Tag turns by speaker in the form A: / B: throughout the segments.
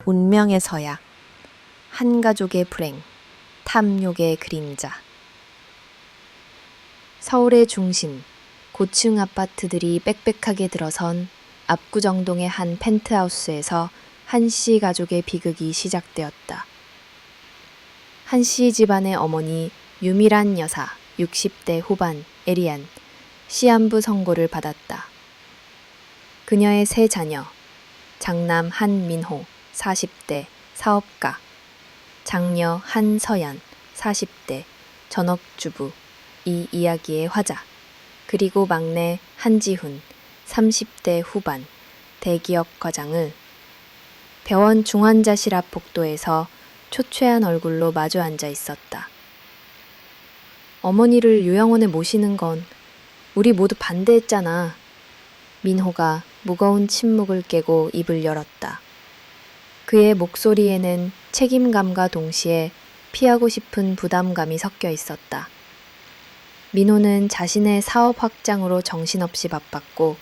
A: 본명의 서약, 한 가족의 불행, 탐욕의 그림자. 서울의 중심, 고층 아파트들이 빽빽하게 들어선 압구정동의 한 펜트하우스에서 한씨 가족의 비극이 시작되었다. 한씨 집안의 어머니 유미란 여사 60대 후반 에리안 시한부 선고를 받았다. 그녀의 세 자녀, 장남 한민호 40대 사업가, 장녀 한서연 40대 전업주부, 이 이야기의 화자, 그리고 막내 한지훈 30대 후반 대기업 과장을 병원 중환자실 앞 복도에서 초췌한 얼굴로 마주 앉아 있었다. 어머니를 요양원에 모시는 건 우리 모두 반대했잖아. 민호가 무거운 침묵을 깨고 입을 열었다. 그의 목소리에는 책임감과 동시에 피하고 싶은 부담감이 섞여 있었다. 민호는 자신의 사업 확장으로 정신없이 바빴고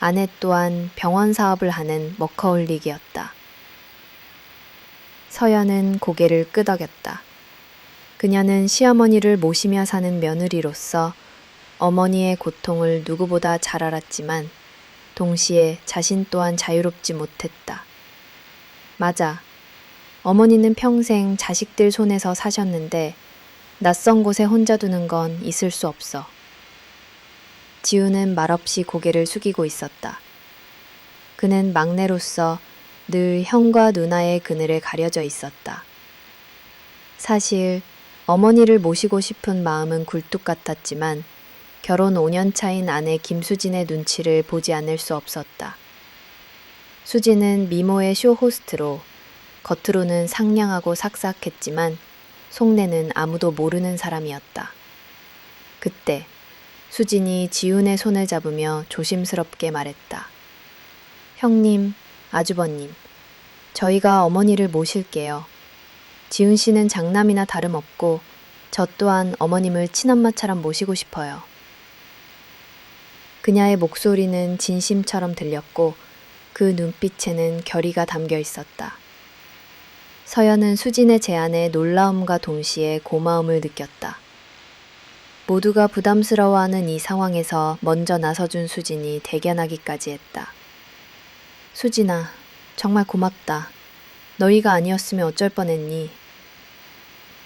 A: 아내 또한 병원 사업을 하는 워커홀릭이었다. 서연은 고개를 끄덕였다. 그녀는 시어머니를 모시며 사는 며느리로서 어머니의 고통을 누구보다 잘 알았지만 동시에 자신 또한 자유롭지 못했다. 맞아. 어머니는 평생 자식들 손에서 사셨는데 낯선 곳에 혼자 두는 건 있을 수 없어. 지우는 말없이 고개를 숙이고 있었다. 그는 막내로서 늘 형과 누나의 그늘에 가려져 있었다. 사실 어머니를 모시고 싶은 마음은 굴뚝 같았지만 결혼 5년 차인 아내 김수진의 눈치를 보지 않을 수 없었다. 수진은 미모의 쇼호스트로 겉으로는 상냥하고 삭삭했지만 속내는 아무도 모르는 사람이었다. 그때 수진이 지훈의 손을 잡으며 조심스럽게 말했다. 형님, 아주버님, 저희가 어머니를 모실게요. 지훈 씨는 장남이나 다름없고 저 또한 어머님을 친엄마처럼 모시고 싶어요. 그녀의 목소리는 진심처럼 들렸고 그 눈빛에는 결의가 담겨 있었다. 서연은 수진의 제안에 놀라움과 동시에 고마움을 느꼈다. 모두가 부담스러워하는 이 상황에서 먼저 나서준 수진이 대견하기까지 했다. 수진아, 정말 고맙다. 너희가 아니었으면 어쩔 뻔했니?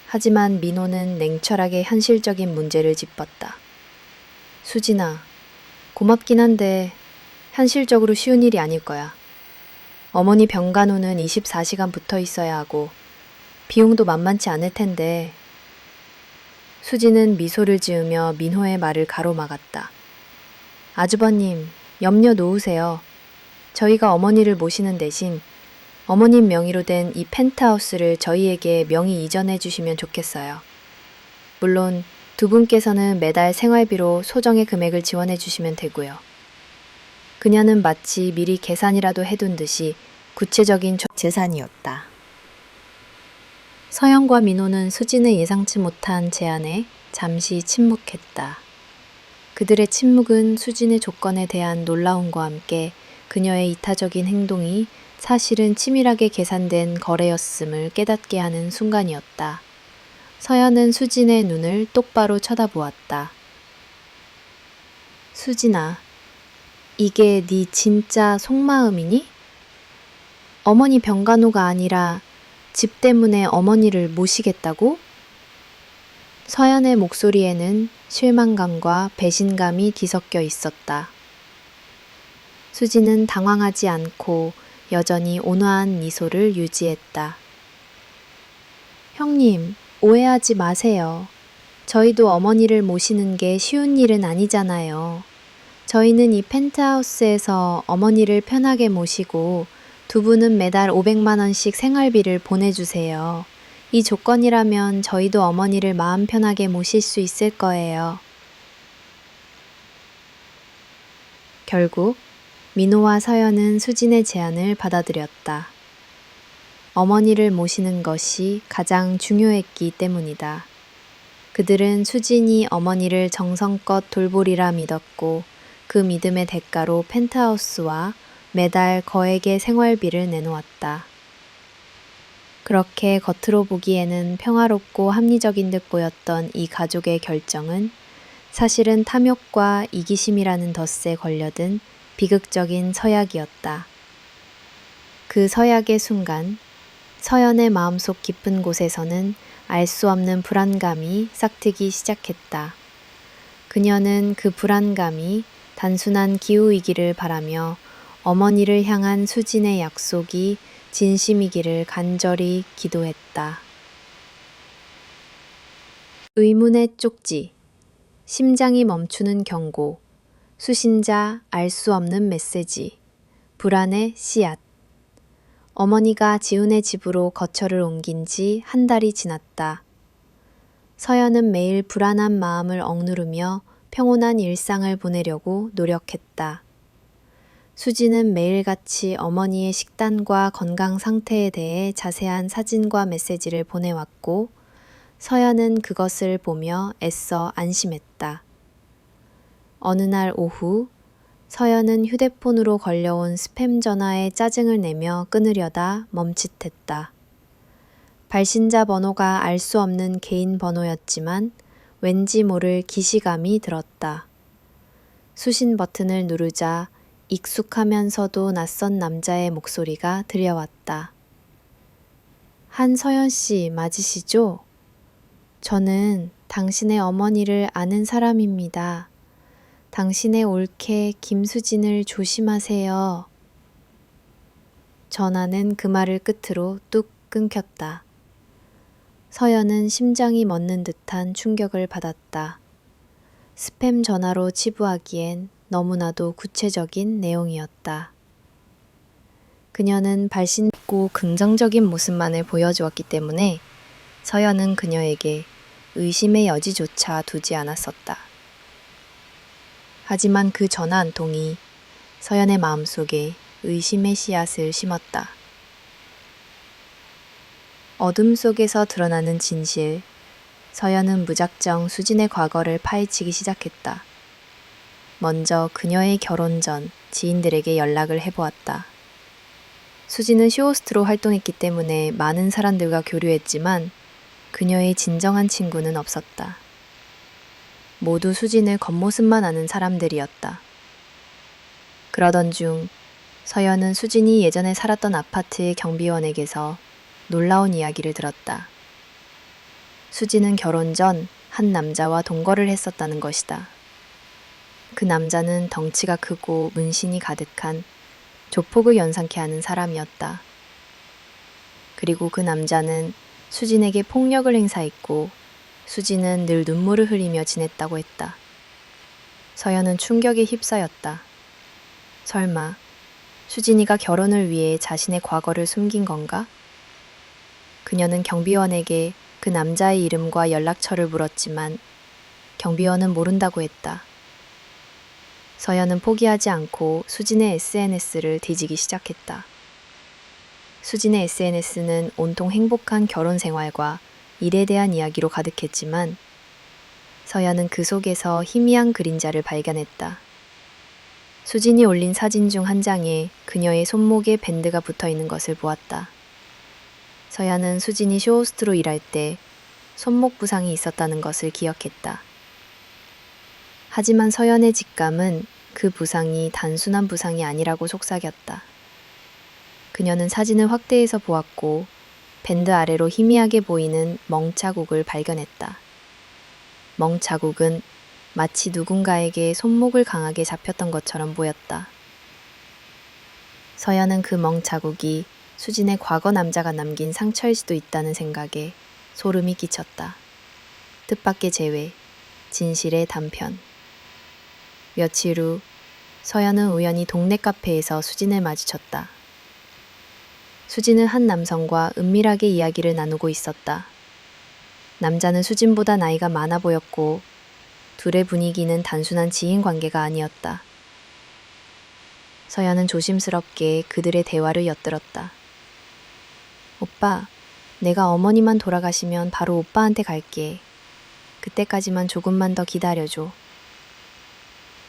A: 하지만 민호는 냉철하게 현실적인 문제를 짚었다. 수진아, 고맙긴 한데 현실적으로 쉬운 일이 아닐 거야. 어머니 병간 후는 24시간 붙어 있어야 하고 비용도 만만치 않을 텐데. 수진은 미소를 지으며 민호의 말을 가로막았다. 아주버님, 염려 놓으세요. 저희가 어머니를 모시는 대신 어머님 명의로 된 이 펜트하우스를 저희에게 명의 이전해 주시면 좋겠어요. 물론 두 분께서는 매달 생활비로 소정의 금액을 지원해 주시면 되고요. 그녀는 마치 미리 계산이라도 해둔 듯이 구체적인 재산이었다. 서연과 민호는 수진의 예상치 못한 제안에 잠시 침묵했다. 그들의 침묵은 수진의 조건에 대한 놀라움과 함께 그녀의 이타적인 행동이 사실은 치밀하게 계산된 거래였음을 깨닫게 하는 순간이었다. 서연은 수진의 눈을 똑바로 쳐다보았다. 수진아, 이게 네 진짜 속마음이니? 어머니 병간호가 아니라 집 때문에 어머니를 모시겠다고? 서연의 목소리에는 실망감과 배신감이 뒤섞여 있었다. 수진은 당황하지 않고 여전히 온화한 미소를 유지했다. 형님, 오해하지 마세요. 저희도 어머니를 모시는 게 쉬운 일은 아니잖아요. 저희는 이 펜트하우스에서 어머니를 편하게 모시고 두 분은 매달 500만 원씩 생활비를 보내주세요. 이 조건이라면 저희도 어머니를 마음 편하게 모실 수 있을 거예요. 결국 민호와 서연은 수진의 제안을 받아들였다. 어머니를 모시는 것이 가장 중요했기 때문이다. 그들은 수진이 어머니를 정성껏 돌보리라 믿었고 그 믿음의 대가로 펜트하우스와 매달 거액의 생활비를 내놓았다. 그렇게 겉으로 보기에는 평화롭고 합리적인 듯 보였던 이 가족의 결정은 사실은 탐욕과 이기심이라는 덫에 걸려든 비극적인 서약이었다. 그 서약의 순간 서연의 마음속 깊은 곳에서는 알 수 없는 불안감이 싹트기 시작했다. 그녀는 그 불안감이 단순한 기후이기를 바라며 어머니를 향한 수진의 약속이 진심이기를 간절히 기도했다. 의문의 쪽지, 심장이 멈추는 경고, 수신자 알 수 없는 메시지, 불안의 씨앗. 어머니가 지훈의 집으로 거처를 옮긴 지 한 달이 지났다. 서연은 매일 불안한 마음을 억누르며 평온한 일상을 보내려고 노력했다. 수지는 매일같이 어머니의 식단과 건강 상태에 대해 자세한 사진과 메시지를 보내왔고, 서연은 그것을 보며 애써 안심했다. 어느 날 오후, 서연은 휴대폰으로 걸려온 스팸 전화에 짜증을 내며 끊으려다 멈칫했다. 발신자 번호가 알 수 없는 개인 번호였지만 왠지 모를 기시감이 들었다. 수신 버튼을 누르자 익숙하면서도 낯선 남자의 목소리가 들려왔다. 한서연 씨 맞으시죠? 저는 당신의 어머니를 아는 사람입니다. 당신의 올케 김수진을 조심하세요. 전화는 그 말을 끝으로 뚝 끊겼다. 서연은 심장이 멎는 듯한 충격을 받았다. 스팸 전화로 치부하기엔 너무나도 구체적인 내용이었다. 그녀는 발신있고 긍정적인 모습만을 보여주었기 때문에 서연은 그녀에게 의심의 여지조차 두지 않았었다. 하지만 그 전화 한 통이 서연의 마음속에 의심의 씨앗을 심었다. 어둠 속에서 드러나는 진실, 서연은 무작정 수진의 과거를 파헤치기 시작했다. 먼저 그녀의 결혼 전 지인들에게 연락을 해보았다. 수진은 쇼호스트로 활동했기 때문에 많은 사람들과 교류했지만 그녀의 진정한 친구는 없었다. 모두 수진을 겉모습만 아는 사람들이었다. 그러던 중 서연은 수진이 예전에 살았던 아파트의 경비원에게서 놀라운 이야기를 들었다. 수진은 결혼 전 한 남자와 동거를 했었다는 것이다. 그 남자는 덩치가 크고 문신이 가득한 조폭을 연상케 하는 사람이었다. 그리고 그 남자는 수진에게 폭력을 행사했고 수진은 늘 눈물을 흘리며 지냈다고 했다. 서연은 충격에 휩싸였다. 설마 수진이가 결혼을 위해 자신의 과거를 숨긴 건가? 그녀는 경비원에게 그 남자의 이름과 연락처를 물었지만 경비원은 모른다고 했다. 서연은 포기하지 않고 수진의 SNS를 뒤지기 시작했다. 수진의 SNS는 온통 행복한 결혼 생활과 일에 대한 이야기로 가득했지만 서연은 그 속에서 희미한 그림자를 발견했다. 수진이 올린 사진 중 한 장에 그녀의 손목에 밴드가 붙어 있는 것을 보았다. 서연은 수진이 쇼호스트로 일할 때 손목 부상이 있었다는 것을 기억했다. 하지만 서연의 직감은 그 부상이 단순한 부상이 아니라고 속삭였다. 그녀는 사진을 확대해서 보았고 밴드 아래로 희미하게 보이는 멍자국을 발견했다. 멍자국은 마치 누군가에게 손목을 강하게 잡혔던 것처럼 보였다. 서연은 그 멍자국이 수진의 과거 남자가 남긴 상처일 수도 있다는 생각에 소름이 끼쳤다. 뜻밖의 재회, 진실의 단편. 며칠 후 서연은 우연히 동네 카페에서 수진을 마주쳤다. 수진은 한 남성과 은밀하게 이야기를 나누고 있었다. 남자는 수진보다 나이가 많아 보였고 둘의 분위기는 단순한 지인 관계가 아니었다. 서연은 조심스럽게 그들의 대화를 엿들었다. 오빠, 내가 어머니만 돌아가시면 바로 오빠한테 갈게. 그때까지만 조금만 더 기다려줘.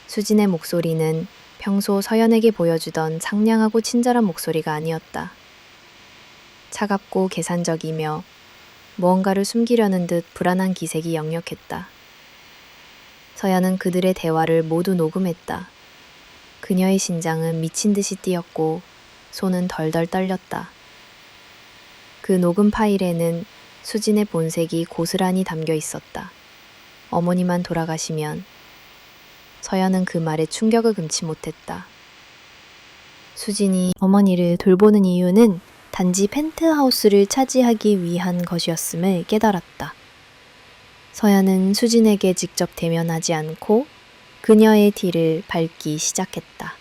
A: 수진의 목소리는 평소 서연에게 보여주던 상냥하고 친절한 목소리가 아니었다. 차갑고 계산적이며 무언가를 숨기려는 듯 불안한 기색이 역력했다. 서연은 그들의 대화를 모두 녹음했다. 그녀의 심장은 미친 듯이 뛰었고 손은 덜덜 떨렸다. 그 녹음 파일에는 수진의 본색이 고스란히 담겨 있었다. 어머니만 돌아가시면. 서연은 그 말에 충격을 금치 못했다. 수진이 어머니를 돌보는 이유는 단지 펜트하우스를 차지하기 위한 것이었음을 깨달았다. 서연은 수진에게 직접 대면하지 않고 그녀의 뒤를 밟기 시작했다.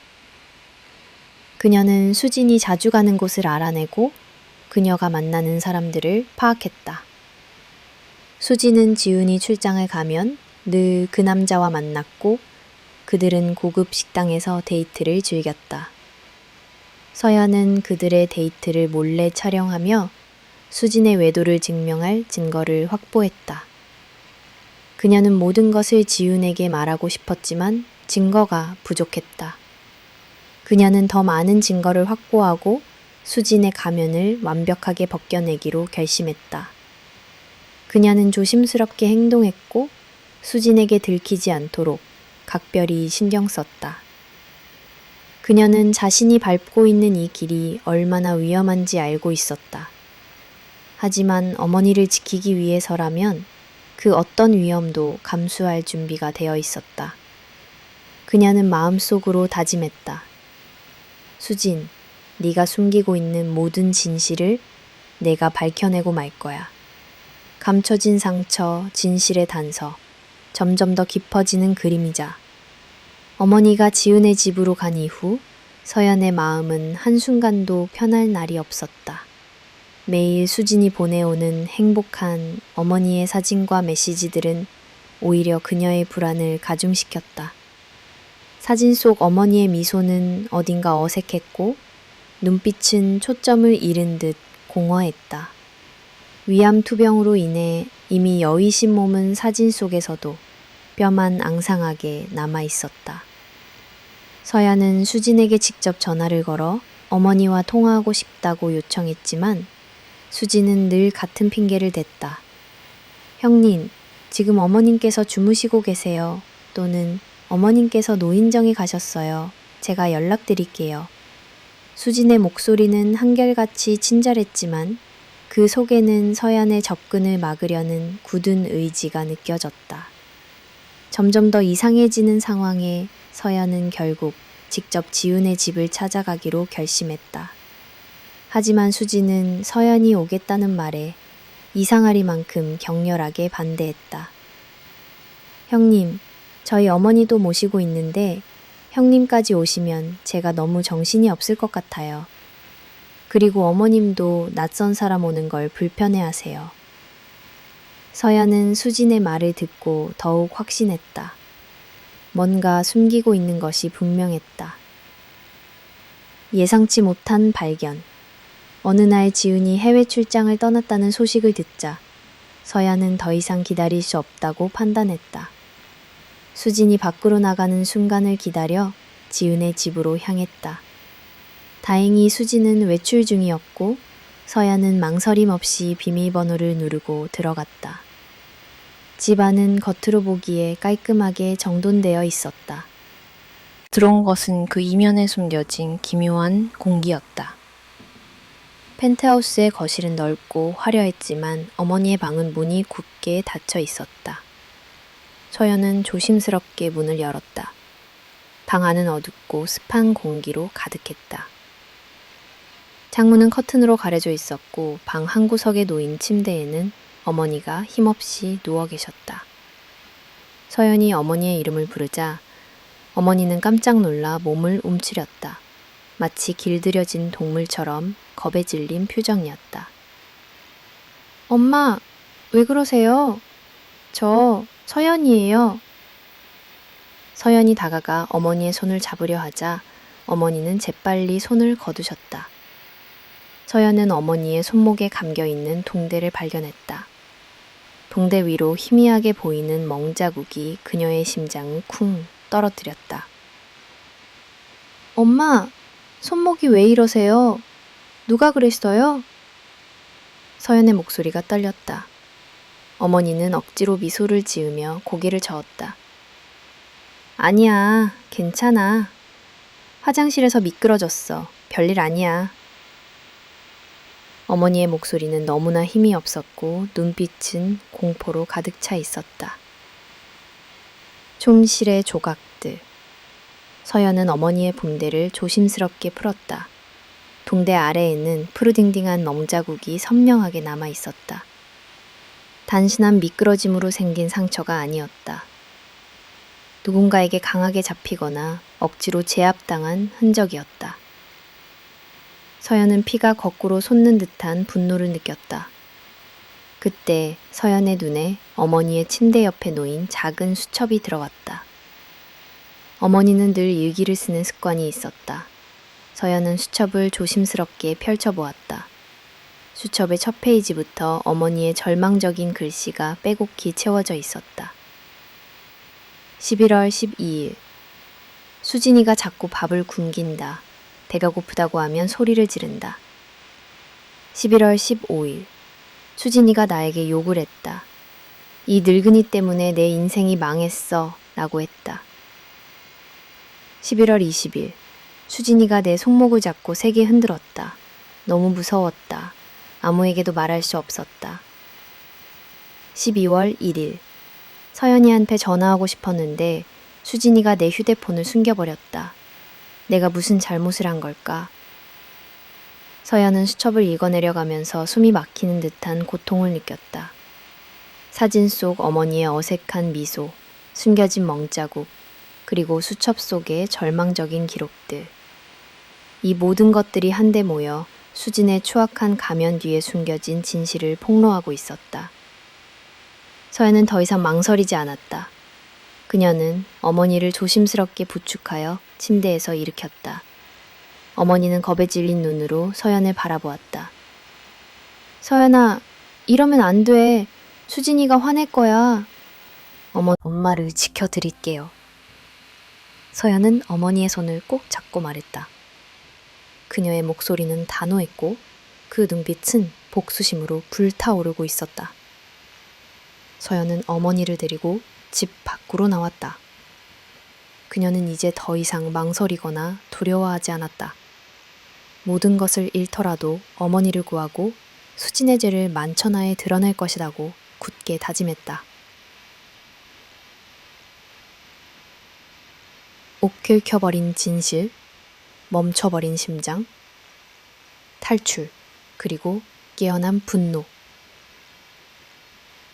A: 그녀는 수진이 자주 가는 곳을 알아내고 그녀가 만나는 사람들을 파악했다. 수진은 지훈이 출장을 가면 늘 그 남자와 만났고 그들은 고급 식당에서 데이트를 즐겼다. 서연은 그들의 데이트를 몰래 촬영하며 수진의 외도를 증명할 증거를 확보했다. 그녀는 모든 것을 지훈에게 말하고 싶었지만 증거가 부족했다. 그녀는 더 많은 증거를 확보하고 수진의 가면을 완벽하게 벗겨내기로 결심했다. 그녀는 조심스럽게 행동했고 수진에게 들키지 않도록 각별히 신경 썼다. 그녀는 자신이 밟고 있는 이 길이 얼마나 위험한지 알고 있었다. 하지만 어머니를 지키기 위해서라면 그 어떤 위험도 감수할 준비가 되어 있었다. 그녀는 마음속으로 다짐했다. 수진, 네가 숨기고 있는 모든 진실을 내가 밝혀내고 말 거야. 감춰진 상처, 진실의 단서, 점점 더 깊어지는 그림이자. 어머니가 지훈의 집으로 간 이후 서연의 마음은 한순간도 편할 날이 없었다. 매일 수진이 보내오는 행복한 어머니의 사진과 메시지들은 오히려 그녀의 불안을 가중시켰다. 사진 속 어머니의 미소는 어딘가 어색했고 눈빛은 초점을 잃은 듯 공허했다. 위암 투병으로 인해 이미 여위신 몸은 사진 속에서도 뼈만 앙상하게 남아 있었다. 서연은 수진에게 직접 전화를 걸어 어머니와 통화하고 싶다고 요청했지만 수진은 늘 같은 핑계를 댔다. 형님, 지금 어머님께서 주무시고 계세요. 또는 어머님께서 노인정에 가셨어요. 제가 연락드릴게요. 수진의 목소리는 한결같이 친절했지만 그 속에는 서연의 접근을 막으려는 굳은 의지가 느껴졌다. 점점 더 이상해지는 상황에 서연은 결국 직접 지훈의 집을 찾아가기로 결심했다. 하지만 수진은 서연이 오겠다는 말에 이상하리만큼 격렬하게 반대했다. 형님, 저희 어머니도 모시고 있는데 형님까지 오시면 제가 너무 정신이 없을 것 같아요. 그리고 어머님도 낯선 사람 오는 걸 불편해하세요. 서연은 수진의 말을 듣고 더욱 확신했다. 뭔가 숨기고 있는 것이 분명했다. 예상치 못한 발견. 어느 날 지훈이 해외 출장을 떠났다는 소식을 듣자 서연은 더 이상 기다릴 수 없다고 판단했다. 수진이 밖으로 나가는 순간을 기다려 지훈의 집으로 향했다. 다행히 수진은 외출 중이었고 서연은 망설임 없이 비밀번호를 누르고 들어갔다. 집 안은 겉으로 보기에 깔끔하게 정돈되어 있었다. 들어온 것은 그 이면에 숨겨진 기묘한 공기였다. 펜트하우스의 거실은 넓고 화려했지만 어머니의 방은 문이 굳게 닫혀 있었다. 서연은 조심스럽게 문을 열었다. 방 안은 어둡고 습한 공기로 가득했다. 창문은 커튼으로 가려져 있었고 방 한 구석에 놓인 침대에는 어머니가 힘없이 누워 계셨다. 서연이 어머니의 이름을 부르자 어머니는 깜짝 놀라 몸을 움츠렸다. 마치 길들여진 동물처럼 겁에 질린 표정이었다. 엄마, 왜 그러세요? 저 서연이에요. 서연이 다가가 어머니의 손을 잡으려 하자 어머니는 재빨리 손을 거두셨다. 서연은 어머니의 손목에 감겨있는 동대를 발견했다. 동대 위로 희미하게 보이는 멍자국이 그녀의 심장을 쿵 떨어뜨렸다. 엄마, 손목이 왜 이러세요? 누가 그랬어요? 서연의 목소리가 떨렸다. 어머니는 억지로 미소를 지으며 고개를 저었다. 아니야, 괜찮아. 화장실에서 미끄러졌어. 별일 아니야. 어머니의 목소리는 너무나 힘이 없었고 눈빛은 공포로 가득 차 있었다. 촌실의 조각들. 서연은 어머니의 붕대를 조심스럽게 풀었다. 붕대 아래에는 푸르딩딩한 멍자국이 선명하게 남아 있었다. 단순한 미끄러짐으로 생긴 상처가 아니었다. 누군가에게 강하게 잡히거나 억지로 제압당한 흔적이었다. 서연은 피가 거꾸로 솟는 듯한 분노를 느꼈다. 그때 서연의 눈에 어머니의 침대 옆에 놓인 작은 수첩이 들어왔다. 어머니는 늘 일기를 쓰는 습관이 있었다. 서연은 수첩을 조심스럽게 펼쳐보았다. 수첩의 첫 페이지부터 어머니의 절망적인 글씨가 빼곡히 채워져 있었다. 11월 12일. 수진이가 자꾸 밥을 굶긴다. 배가 고프다고 하면 소리를 지른다. 11월 15일. 수진이가 나에게 욕을 했다. 이 늙은이 때문에 내 인생이 망했어 라고 했다. 11월 20일. 수진이가 내 손목을 잡고 세게 흔들었다. 너무 무서웠다. 아무에게도 말할 수 없었다. 12월 1일. 서연이한테 전화하고 싶었는데 수진이가 내 휴대폰을 숨겨버렸다. 내가 무슨 잘못을 한 걸까? 서연은 수첩을 읽어내려가면서 숨이 막히는 듯한 고통을 느꼈다. 사진 속 어머니의 어색한 미소, 숨겨진 멍자국, 그리고 수첩 속의 절망적인 기록들. 이 모든 것들이 한데 모여 수진의 추악한 가면 뒤에 숨겨진 진실을 폭로하고 있었다. 서연은 더 이상 망설이지 않았다. 그녀는 어머니를 조심스럽게 부축하여 침대에서 일으켰다. 어머니는 겁에 질린 눈으로 서연을 바라보았다. 서연아, 이러면 안 돼. 수진이가 화낼 거야. 엄마를 지켜드릴게요. 서연은 어머니의 손을 꼭 잡고 말했다. 그녀의 목소리는 단호했고 그 눈빛은 복수심으로 불타오르고 있었다. 서연은 어머니를 데리고 집 밖으로 나왔다. 그녀는 이제 더 이상 망설이거나 두려워하지 않았다. 모든 것을 잃더라도 어머니를 구하고 수진의 죄를 만천하에 드러낼 것이라고 굳게 다짐했다. 옥흓혀버린 진실, 멈춰버린 심장, 탈출, 그리고 깨어난 분노.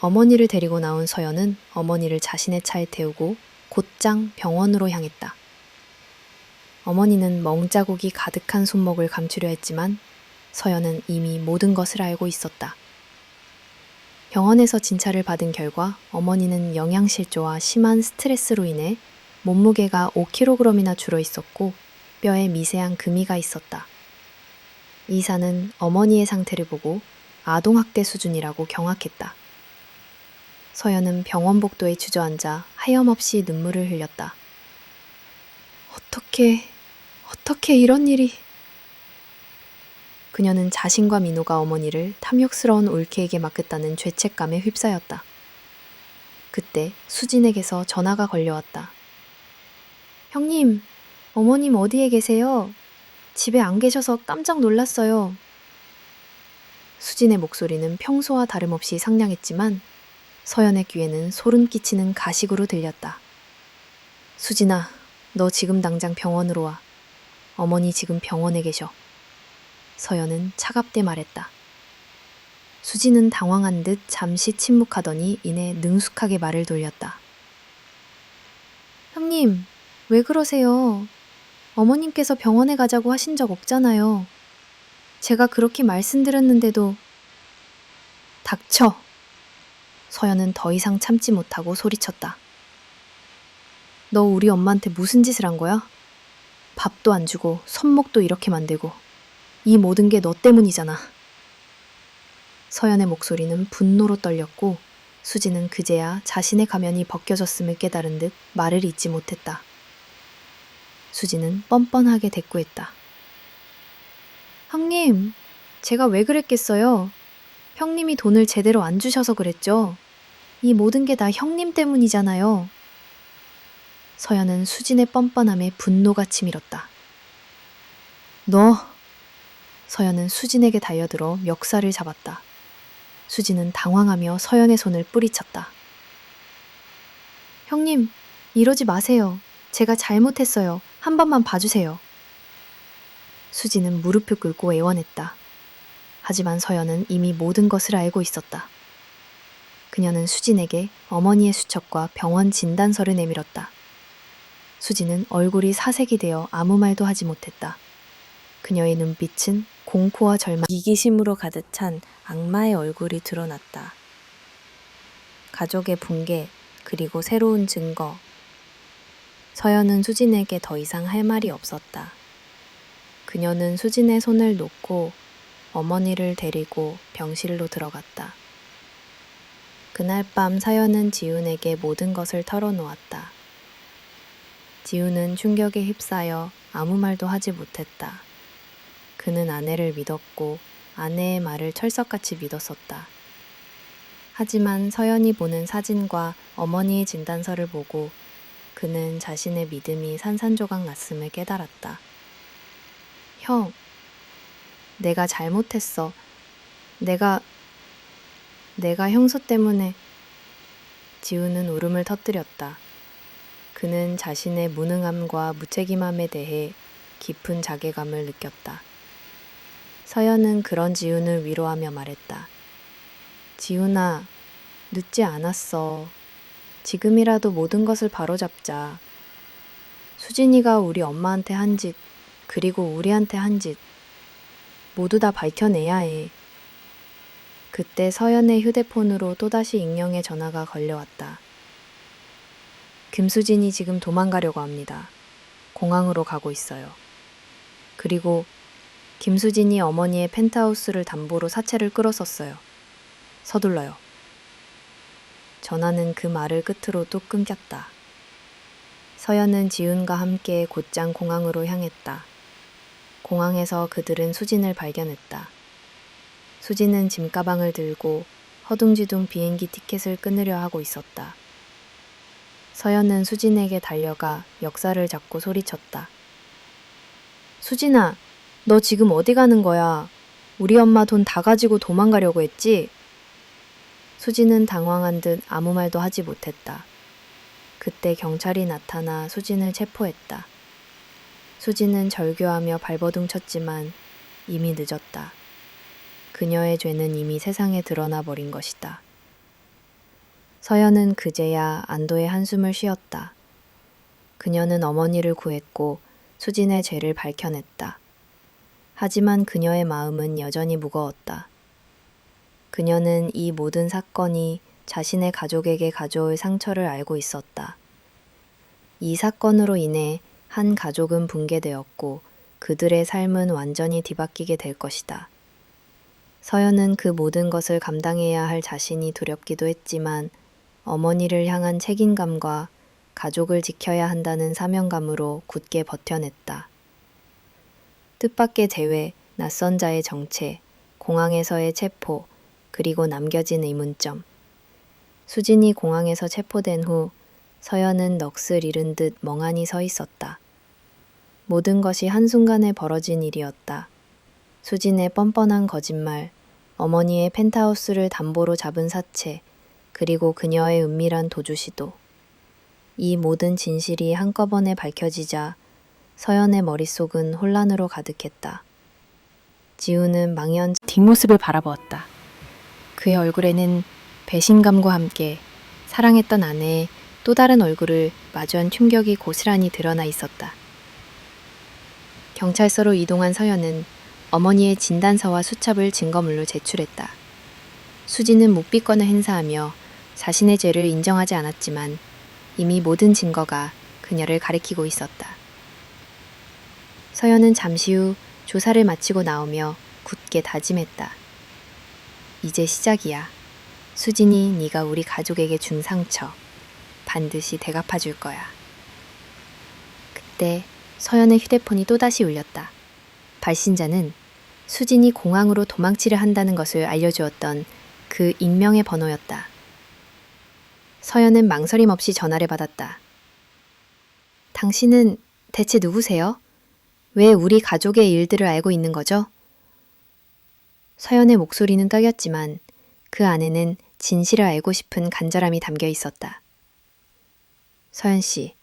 A: 어머니를 데리고 나온 서연은 어머니를 자신의 차에 태우고 곧장 병원으로 향했다. 어머니는 멍자국이 가득한 손목을 감추려 했지만 서연은 이미 모든 것을 알고 있었다. 병원에서 진찰을 받은 결과 어머니는 영양실조와 심한 스트레스로 인해 몸무게가 5kg이나 줄어 있었고 뼈에 미세한 금이가 있었다. 의사는 어머니의 상태를 보고 아동학대 수준이라고 경악했다. 서연은 병원 복도에 주저앉아 하염없이 눈물을 흘렸다. 어떻게 이런 일이... 그녀는 자신과 민호가 어머니를 탐욕스러운 올케에게 맡겼다는 죄책감에 휩싸였다. 그때 수진에게서 전화가 걸려왔다. 형님, 어머님 어디에 계세요? 집에 안 계셔서 깜짝 놀랐어요. 수진의 목소리는 평소와 다름없이 상냥했지만 서연의 귀에는 소름 끼치는 가식으로 들렸다. 수진아, 너 지금 당장 병원으로 와. 어머니 지금 병원에 계셔. 서연은 차갑게 말했다. 수진은 당황한 듯 잠시 침묵하더니 이내 능숙하게 말을 돌렸다. 형님, 왜 그러세요? 어머님께서 병원에 가자고 하신 적 없잖아요. 제가 그렇게 말씀드렸는데도... 닥쳐! 서연은 더 이상 참지 못하고 소리쳤다. 너 우리 엄마한테 무슨 짓을 한 거야? 밥도 안 주고 손목도 이렇게 만들고 이 모든 게 너 때문이잖아. 서연의 목소리는 분노로 떨렸고 수지는 그제야 자신의 가면이 벗겨졌음을 깨달은 듯 말을 잇지 못했다. 수지는 뻔뻔하게 대꾸했다. 형님, 제가 왜 그랬겠어요? 형님이 돈을 제대로 안 주셔서 그랬죠. 이 모든 게 다 형님 때문이잖아요. 서연은 수진의 뻔뻔함에 분노가 치밀었다. 너! 서연은 수진에게 달려들어 멱살을 잡았다. 수진은 당황하며 서연의 손을 뿌리쳤다. 형님, 이러지 마세요. 제가 잘못했어요. 한 번만 봐주세요. 수진은 무릎을 꿇고 애원했다. 하지만 서연은 이미 모든 것을 알고 있었다. 그녀는 수진에게 어머니의 수첩과 병원 진단서를 내밀었다. 수진은 얼굴이 사색이 되어 아무 말도 하지 못했다. 그녀의 눈빛은 공포와 절망, 이기심으로 가득 찬 악마의 얼굴이 드러났다. 가족의 붕괴, 그리고 새로운 증거. 서연은 수진에게 더 이상 할 말이 없었다. 그녀는 수진의 손을 놓고 어머니를 데리고 병실로 들어갔다. 그날 밤 서연은 지훈에게 모든 것을 털어놓았다. 지훈은 충격에 휩싸여 아무 말도 하지 못했다. 그는 아내를 믿었고 아내의 말을 철석같이 믿었었다. 하지만 서연이 보는 사진과 어머니의 진단서를 보고 그는 자신의 믿음이 산산조각 났음을 깨달았다. 형, 내가 잘못했어. 내가 형수 때문에. 지훈은 울음을 터뜨렸다. 그는 자신의 무능함과 무책임함에 대해 깊은 자괴감을 느꼈다. 서연은 그런 지훈을 위로하며 말했다. 지훈아, 늦지 않았어. 지금이라도 모든 것을 바로잡자. 수진이가 우리 엄마한테 한 짓, 그리고 우리한테 한 짓, 모두 다 밝혀내야 해. 그때 서연의 휴대폰으로 또다시 익명의 전화가 걸려왔다. 김수진이 지금 도망가려고 합니다. 공항으로 가고 있어요. 그리고 김수진이 어머니의 펜트하우스를 담보로 사채를 끌었었어요. 서둘러요. 전화는 그 말을 끝으로 또 끊겼다. 서연은 지훈과 함께 곧장 공항으로 향했다. 공항에서 그들은 수진을 발견했다. 수진은 짐가방을 들고 허둥지둥 비행기 티켓을 끊으려 하고 있었다. 서연은 수진에게 달려가 멱살을 잡고 소리쳤다. 수진아, 너 지금 어디 가는 거야? 우리 엄마 돈 다 가지고 도망가려고 했지? 수진은 당황한 듯 아무 말도 하지 못했다. 그때 경찰이 나타나 수진을 체포했다. 수진은 절규하며 발버둥 쳤지만 이미 늦었다. 그녀의 죄는 이미 세상에 드러나 버린 것이다. 서연은 그제야 안도의 한숨을 쉬었다. 그녀는 어머니를 구했고 수진의 죄를 밝혀냈다. 하지만 그녀의 마음은 여전히 무거웠다. 그녀는 이 모든 사건이 자신의 가족에게 가져올 상처를 알고 있었다. 이 사건으로 인해 한 가족은 붕괴되었고 그들의 삶은 완전히 뒤바뀌게 될 것이다. 서연은 그 모든 것을 감당해야 할 자신이 두렵기도 했지만 어머니를 향한 책임감과 가족을 지켜야 한다는 사명감으로 굳게 버텨냈다. 뜻밖의 재회, 낯선 자의 정체, 공항에서의 체포, 그리고 남겨진 의문점. 수진이 공항에서 체포된 후 서연은 넋을 잃은 듯 멍하니 서 있었다. 모든 것이 한순간에 벌어진 일이었다. 수진의 뻔뻔한 거짓말, 어머니의 펜트하우스를 담보로 잡은 사채, 그리고 그녀의 은밀한 도주 시도. 이 모든 진실이 한꺼번에 밝혀지자 서연의 머릿속은 혼란으로 가득했다. 지우는 망연 뒷모습을 바라보았다. 그의 얼굴에는 배신감과 함께 사랑했던 아내의 또 다른 얼굴을 마주한 충격이 고스란히 드러나 있었다. 경찰서로 이동한 서연은 어머니의 진단서와 수첩을 증거물로 제출했다. 수지는 묵비권을 행사하며 자신의 죄를 인정하지 않았지만 이미 모든 증거가 그녀를 가리키고 있었다. 서연은 잠시 후 조사를 마치고 나오며 굳게 다짐했다. 이제 시작이야. 수진이 네가 우리 가족에게 준 상처 반드시 되갚아 줄 거야. 그때 서연의 휴대폰이 또다시 울렸다. 발신자는 수진이 공항으로 도망치려 한다는 것을 알려주었던 그 익명의 번호였다. 서연은 망설임 없이 전화를 받았다. 당신은 대체 누구세요? 왜 우리 가족의 일들을 알고 있는 거죠? 서연의 목소리는 떨렸지만 그 안에는 진실을 알고 싶은 간절함이 담겨 있었다. 서연 씨,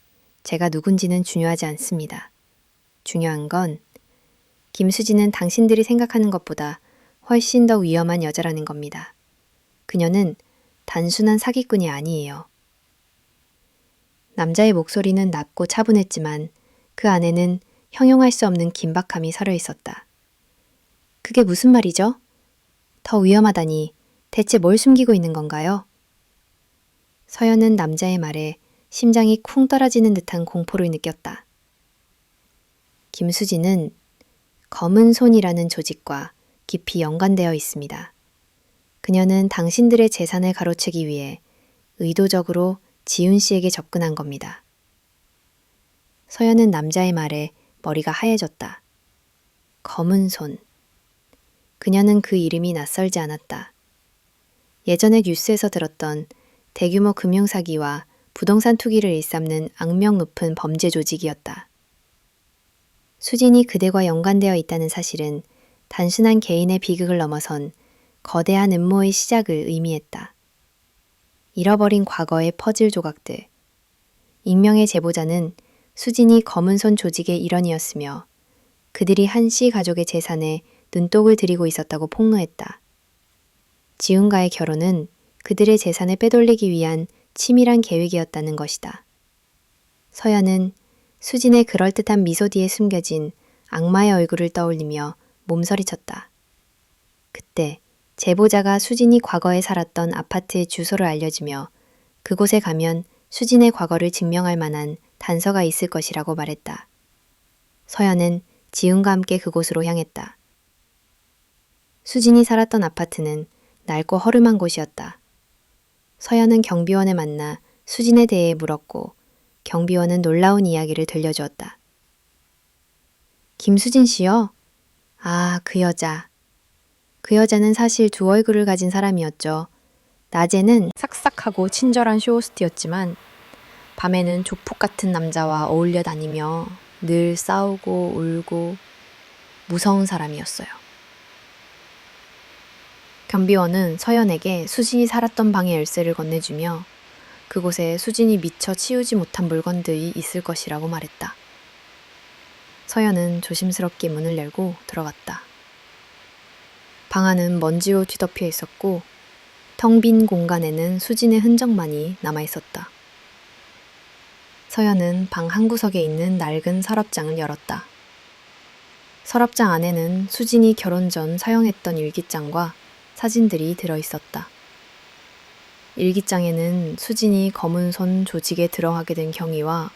A: 제가 누군지는 중요하지 않습니다. 중요한 건 김수진은 당신들이 생각하는 것보다 훨씬 더 위험한 여자라는 겁니다. 그녀는 단순한 사기꾼이 아니에요. 남자의 목소리는 낮고 차분했지만 그 안에는 형용할 수 없는 긴박함이 서려 있었다. 그게 무슨 말이죠? 더 위험하다니 대체 뭘 숨기고 있는 건가요? 서연은 남자의 말에 심장이 쿵 떨어지는 듯한 공포를 느꼈다. 김수진은 검은 손이라는 조직과 깊이 연관되어 있습니다. 그녀는 당신들의 재산을 가로채기 위해 의도적으로 지훈 씨에게 접근한 겁니다. 서연은 남자의 말에 머리가 하얘졌다. 검은 손. 그녀는 그 이름이 낯설지 않았다. 예전에 뉴스에서 들었던 대규모 금융사기와 부동산 투기를 일삼는 악명 높은 범죄 조직이었다. 수진이 그들과 연관되어 있다는 사실은 단순한 개인의 비극을 넘어선 거대한 음모의 시작을 의미했다. 잃어버린 과거의 퍼즐 조각들. 익명의 제보자는 수진이 검은손 조직의 일원이었으며 그들이 한씨 가족의 재산에 눈독을 들이고 있었다고 폭로했다. 지훈과의 결혼은 그들의 재산을 빼돌리기 위한 치밀한 계획이었다는 것이다. 서연은 수진의 그럴듯한 미소 뒤에 숨겨진 악마의 얼굴을 떠올리며 몸서리쳤다. 그때 제보자가 수진이 과거에 살았던 아파트의 주소를 알려주며 그곳에 가면 수진의 과거를 증명할 만한 단서가 있을 것이라고 말했다. 서연은 지훈과 함께 그곳으로 향했다. 수진이 살았던 아파트는 낡고 허름한 곳이었다. 서연은 경비원을 만나 수진에 대해 물었고 경비원은 놀라운 이야기를 들려주었다. 김수진 씨요? 아, 그 여자. 그 여자는 사실 두 얼굴을 가진 사람이었죠. 낮에는 싹싹하고 친절한 쇼호스트였지만 밤에는 조폭 같은 남자와 어울려 다니며 늘 싸우고 울고 무서운 사람이었어요. 경비원은 서연에게 수진이 살았던 방의 열쇠를 건네주며 그곳에 수진이 미처 치우지 못한 물건들이 있을 것이라고 말했다. 서연은 조심스럽게 문을 열고 들어갔다. 방 안은 먼지로 뒤덮여 있었고 텅 빈 공간에는 수진의 흔적만이 남아있었다. 서연은 방 한구석에 있는 낡은 서랍장을 열었다. 서랍장 안에는 수진이 결혼 전 사용했던 일기장과 사진들이 들어있었다. 일기장에는 수진이 검은손 조직에 들어가게 된 경위와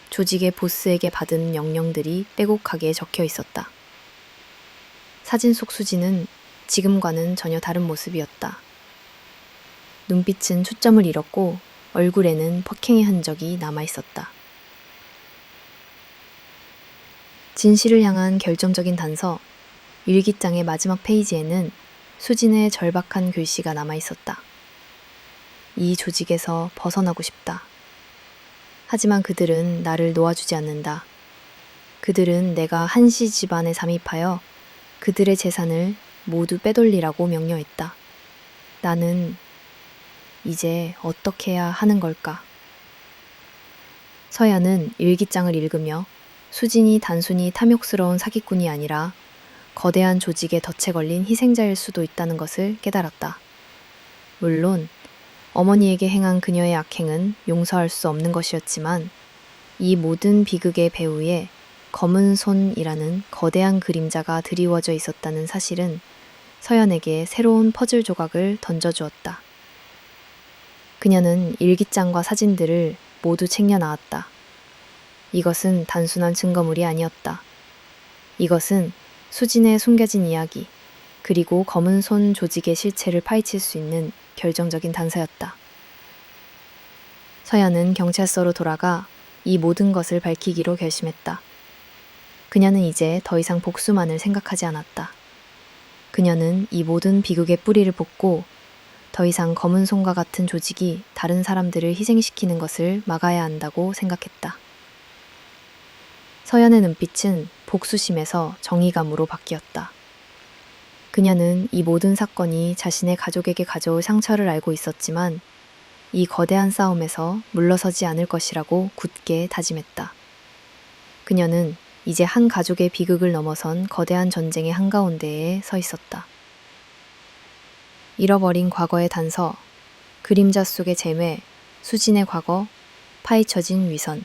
A: 조직의 보스에게 받은 명령들이 빼곡하게 적혀 있었다. 사진 속 수진은 지금과는 전혀 다른 모습이었다. 눈빛은 초점을 잃었고 얼굴에는 폭행의 흔적이 남아있었다. 진실을 향한 결정적인 단서, 일기장의 마지막 페이지에는 수진의 절박한 글씨가 남아있었다. 이 조직에서 벗어나고 싶다. 하지만 그들은 나를 놓아주지 않는다. 그들은 내가 한씨 집안에 잠입하여 그들의 재산을 모두 빼돌리라고 명령했다. 나는 이제 어떻게 해야 하는 걸까? 서연은 일기장을 읽으며 수진이 단순히 탐욕스러운 사기꾼이 아니라 거대한 조직에 덫에 걸린 희생자일 수도 있다는 것을 깨달았다. 물론 어머니에게 행한 그녀의 악행은 용서할 수 없는 것이었지만 이 모든 비극의 배후에 검은 손이라는 거대한 그림자가 드리워져 있었다는 사실은 서연에게 새로운 퍼즐 조각을 던져주었다. 그녀는 일기장과 사진들을 모두 챙겨 나왔다. 이것은 단순한 증거물이 아니었다. 이것은 수진의 숨겨진 이야기, 그리고 검은 손 조직의 실체를 파헤칠 수 있는 결정적인 단서였다. 서연은 경찰서로 돌아가 이 모든 것을 밝히기로 결심했다. 그녀는 이제 더 이상 복수만을 생각하지 않았다. 그녀는 이 모든 비극의 뿌리를 뽑고 더 이상 검은 손과 같은 조직이 다른 사람들을 희생시키는 것을 막아야 한다고 생각했다. 서연의 눈빛은 복수심에서 정의감으로 바뀌었다. 그녀는 이 모든 사건이 자신의 가족에게 가져올 상처를 알고 있었지만 이 거대한 싸움에서 물러서지 않을 것이라고 굳게 다짐했다. 그녀는 이제 한 가족의 비극을 넘어선 거대한 전쟁의 한가운데에 서 있었다. 잃어버린 과거의 단서, 그림자 속의 재매, 수진의 과거, 파헤쳐진 위선.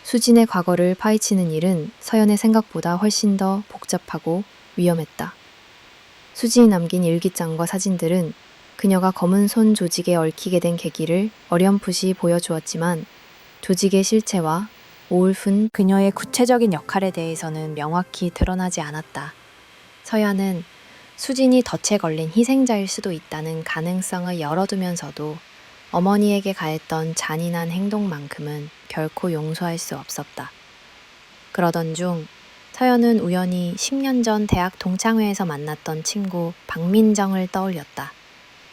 A: 수진의 과거를 파헤치는 일은 서연의 생각보다 훨씬 더 복잡하고 위험했다. 수진이 남긴 일기장과 사진들은 그녀가 검은 손 조직에 얽히게 된 계기를 어렴풋이 보여주었지만 조직의 실체와 오울픈 그녀의 구체적인 역할에 대해서는 명확히 드러나지 않았다. 서연은 수진이 덫에 걸린 희생자일 수도 있다는 가능성을 열어두면서도 어머니에게 가했던 잔인한 행동만큼은 결코 용서할 수 없었다. 그러던 중 서연은 우연히 10년 전 대학 동창회에서 만났던 친구 박민정을 떠올렸다.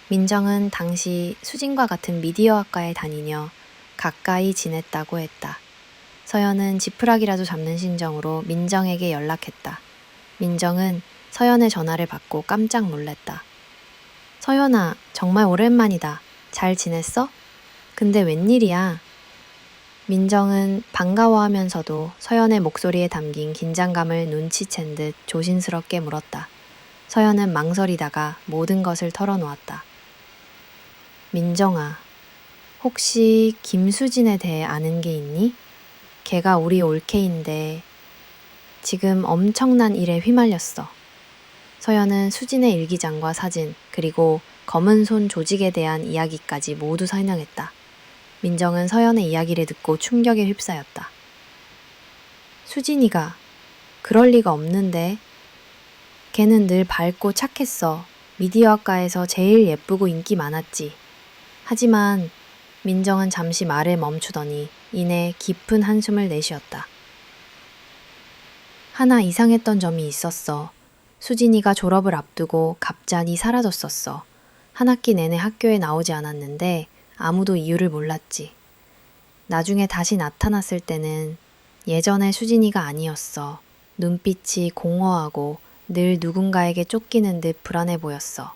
A: 민정은 당시 수진과 같은 미디어학과에 다니며 가까이 지냈다고 했다. 서연은 지푸라기라도 잡는 심정으로 민정에게 연락했다. 민정은 서연의 전화를 받고 깜짝 놀랐다. 서연아, 정말 오랜만이다. 잘 지냈어? 근데 웬일이야? 민정은 반가워하면서도 서연의 목소리에 담긴 긴장감을 눈치챈 듯 조심스럽게 물었다. 서연은 망설이다가 모든 것을 털어놓았다. 민정아, 혹시 김수진에 대해 아는 게 있니? 걔가 우리 올케인데 지금 엄청난 일에 휘말렸어. 서연은 수진의 일기장과 사진, 그리고 검은 손 조직에 대한 이야기까지 모두 설명했다. 민정은 서연의 이야기를 듣고 충격에 휩싸였다. 수진이가 그럴 리가 없는데. 걔는 늘 밝고 착했어. 미디어학과에서 제일 예쁘고 인기 많았지. 하지만 민정은 잠시 말을 멈추더니 이내 깊은 한숨을 내쉬었다. 하나 이상했던 점이 있었어. 수진이가 졸업을 앞두고 갑자기 사라졌었어. 한 학기 내내 학교에 나오지 않았는데 아무도 이유를 몰랐지. 나중에 다시 나타났을 때는 예전의 수진이가 아니었어. 눈빛이 공허하고 늘 누군가에게 쫓기는 듯 불안해 보였어.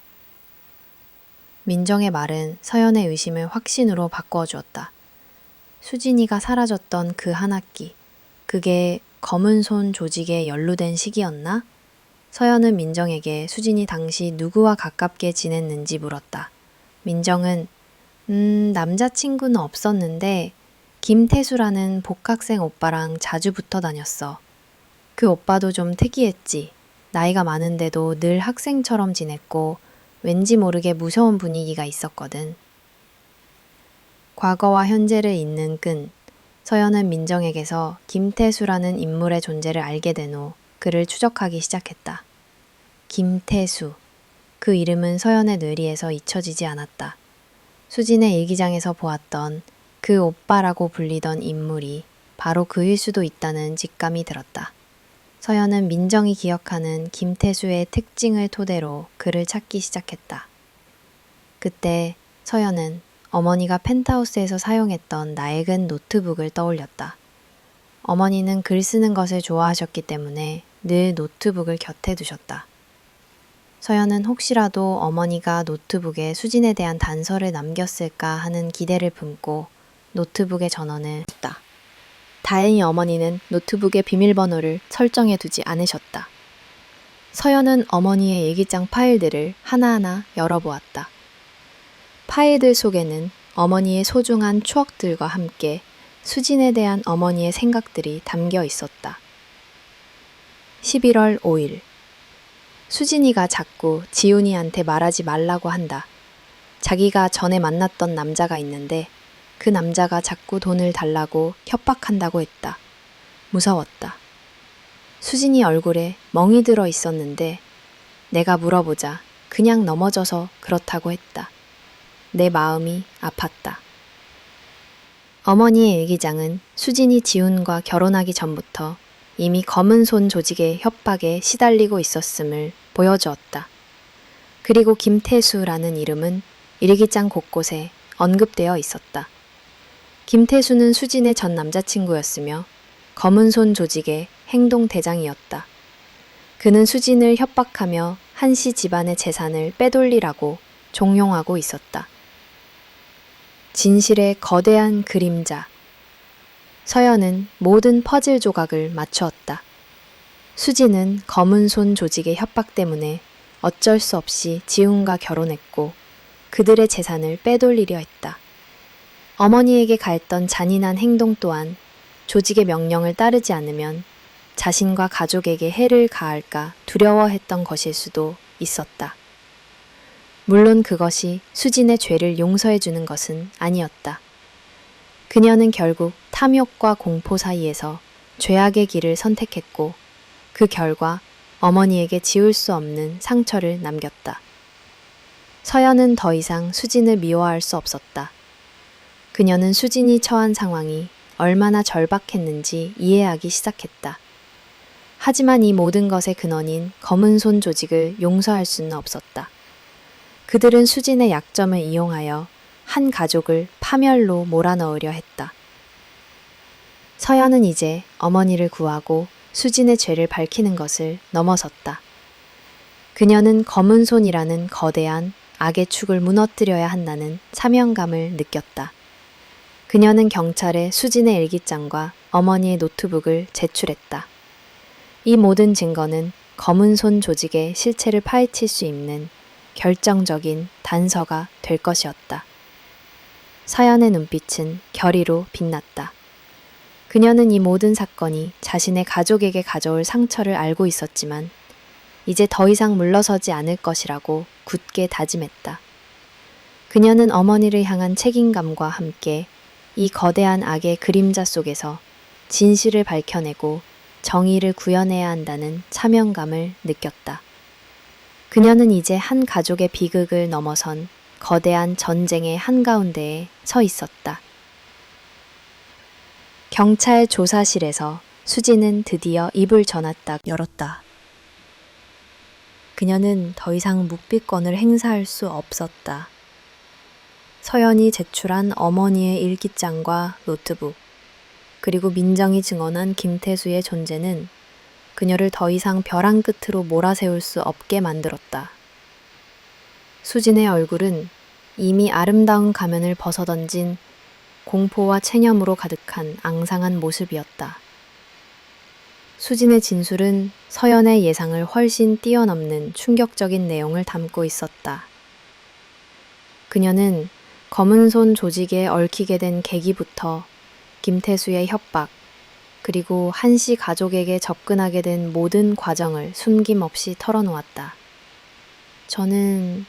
A: 민정의 말은 서연의 의심을 확신으로 바꾸어 주었다. 수진이가 사라졌던 그 한 학기, 그게 검은 손 조직에 연루된 시기였나? 서연은 민정에게 수진이 당시 누구와 가깝게 지냈는지 물었다. 민정은 남자친구는 없었는데 김태수라는 복학생 오빠랑 자주 붙어 다녔어. 그 오빠도 좀 특이했지. 나이가 많은데도 늘 학생처럼 지냈고 왠지 모르게 무서운 분위기가 있었거든. 과거와 현재를 잇는 끈. 서연은 민정에게서 김태수라는 인물의 존재를 알게 된 후 그를 추적하기 시작했다. 김태수. 그 이름은 서연의 뇌리에서 잊혀지지 않았다. 수진의 일기장에서 보았던 그 오빠라고 불리던 인물이 바로 그일 수도 있다는 직감이 들었다. 서연은 민정이 기억하는 김태수의 특징을 토대로 그를 찾기 시작했다. 그때 서연은 어머니가 펜트하우스에서 사용했던 낡은 노트북을 떠올렸다. 어머니는 글 쓰는 것을 좋아하셨기 때문에 늘 노트북을 곁에 두셨다. 서연은 혹시라도 어머니가 노트북에 수진에 대한 단서를 남겼을까 하는 기대를 품고 노트북의 전원을 켰다. 다행히 어머니는 노트북의 비밀번호를 설정해 두지 않으셨다. 서연은 어머니의 일기장 파일들을 하나하나 열어보았다. 파일들 속에는 어머니의 소중한 추억들과 함께 수진에 대한 어머니의 생각들이 담겨 있었다. 11월 5일. 수진이가 자꾸 지훈이한테 말하지 말라고 한다. 자기가 전에 만났던 남자가 있는데 그 남자가 자꾸 돈을 달라고 협박한다고 했다. 무서웠다. 수진이 얼굴에 멍이 들어 있었는데 내가 물어보자 그냥 넘어져서 그렇다고 했다. 내 마음이 아팠다. 어머니의 일기장은 수진이 지훈과 결혼하기 전부터 이미 검은 손 조직의 협박에 시달리고 있었음을 보여주었다. 그리고 김태수라는 이름은 일기장 곳곳에 언급되어 있었다. 김태수는 수진의 전 남자친구였으며 검은 손 조직의 행동 대장이었다. 그는 수진을 협박하며 한씨 집안의 재산을 빼돌리라고 종용하고 있었다. 진실의 거대한 그림자. 서연은 모든 퍼즐 조각을 맞추었다. 수진은 검은 손 조직의 협박 때문에 어쩔 수 없이 지훈과 결혼했고 그들의 재산을 빼돌리려 했다. 어머니에게 가했던 잔인한 행동 또한 조직의 명령을 따르지 않으면 자신과 가족에게 해를 가할까 두려워했던 것일 수도 있었다. 물론 그것이 수진의 죄를 용서해 주는 것은 아니었다. 그녀는 결국 탐욕과 공포 사이에서 죄악의 길을 선택했고 그 결과 어머니에게 지울 수 없는 상처를 남겼다. 서연은 더 이상 수진을 미워할 수 없었다. 그녀는 수진이 처한 상황이 얼마나 절박했는지 이해하기 시작했다. 하지만 이 모든 것의 근원인 검은 손 조직을 용서할 수는 없었다. 그들은 수진의 약점을 이용하여 한 가족을 파멸로 몰아넣으려 했다. 서연은 이제 어머니를 구하고 수진의 죄를 밝히는 것을 넘어섰다. 그녀는 검은 손이라는 거대한 악의 축을 무너뜨려야 한다는 사명감을 느꼈다. 그녀는 경찰에 수진의 일기장과 어머니의 노트북을 제출했다. 이 모든 증거는 검은 손 조직의 실체를 파헤칠 수 있는 결정적인 단서가 될 것이었다. 서연의 눈빛은 결의로 빛났다. 그녀는 이 모든 사건이 자신의 가족에게 가져올 상처를 알고 있었지만 이제 더 이상 물러서지 않을 것이라고 굳게 다짐했다. 그녀는 어머니를 향한 책임감과 함께 이 거대한 악의 그림자 속에서 진실을 밝혀내고 정의를 구현해야 한다는 사명감을 느꼈다. 그녀는 이제 한 가족의 비극을 넘어선 거대한 전쟁의 한가운데에 서 있었다. 경찰 조사실에서 수진은 드디어 입을 전했다 열었다. 그녀는 더 이상 묵비권을 행사할 수 없었다. 서연이 제출한 어머니의 일기장과 노트북, 그리고 민정이 증언한 김태수의 존재는 그녀를 더 이상 벼랑 끝으로 몰아세울 수 없게 만들었다. 수진의 얼굴은 이미 아름다운 가면을 벗어던진 공포와 체념으로 가득한 앙상한 모습이었다. 수진의 진술은 서연의 예상을 훨씬 뛰어넘는 충격적인 내용을 담고 있었다. 그녀는 검은 손 조직에 얽히게 된 계기부터 김태수의 협박, 그리고 한씨 가족에게 접근하게 된 모든 과정을 숨김없이 털어놓았다. 저는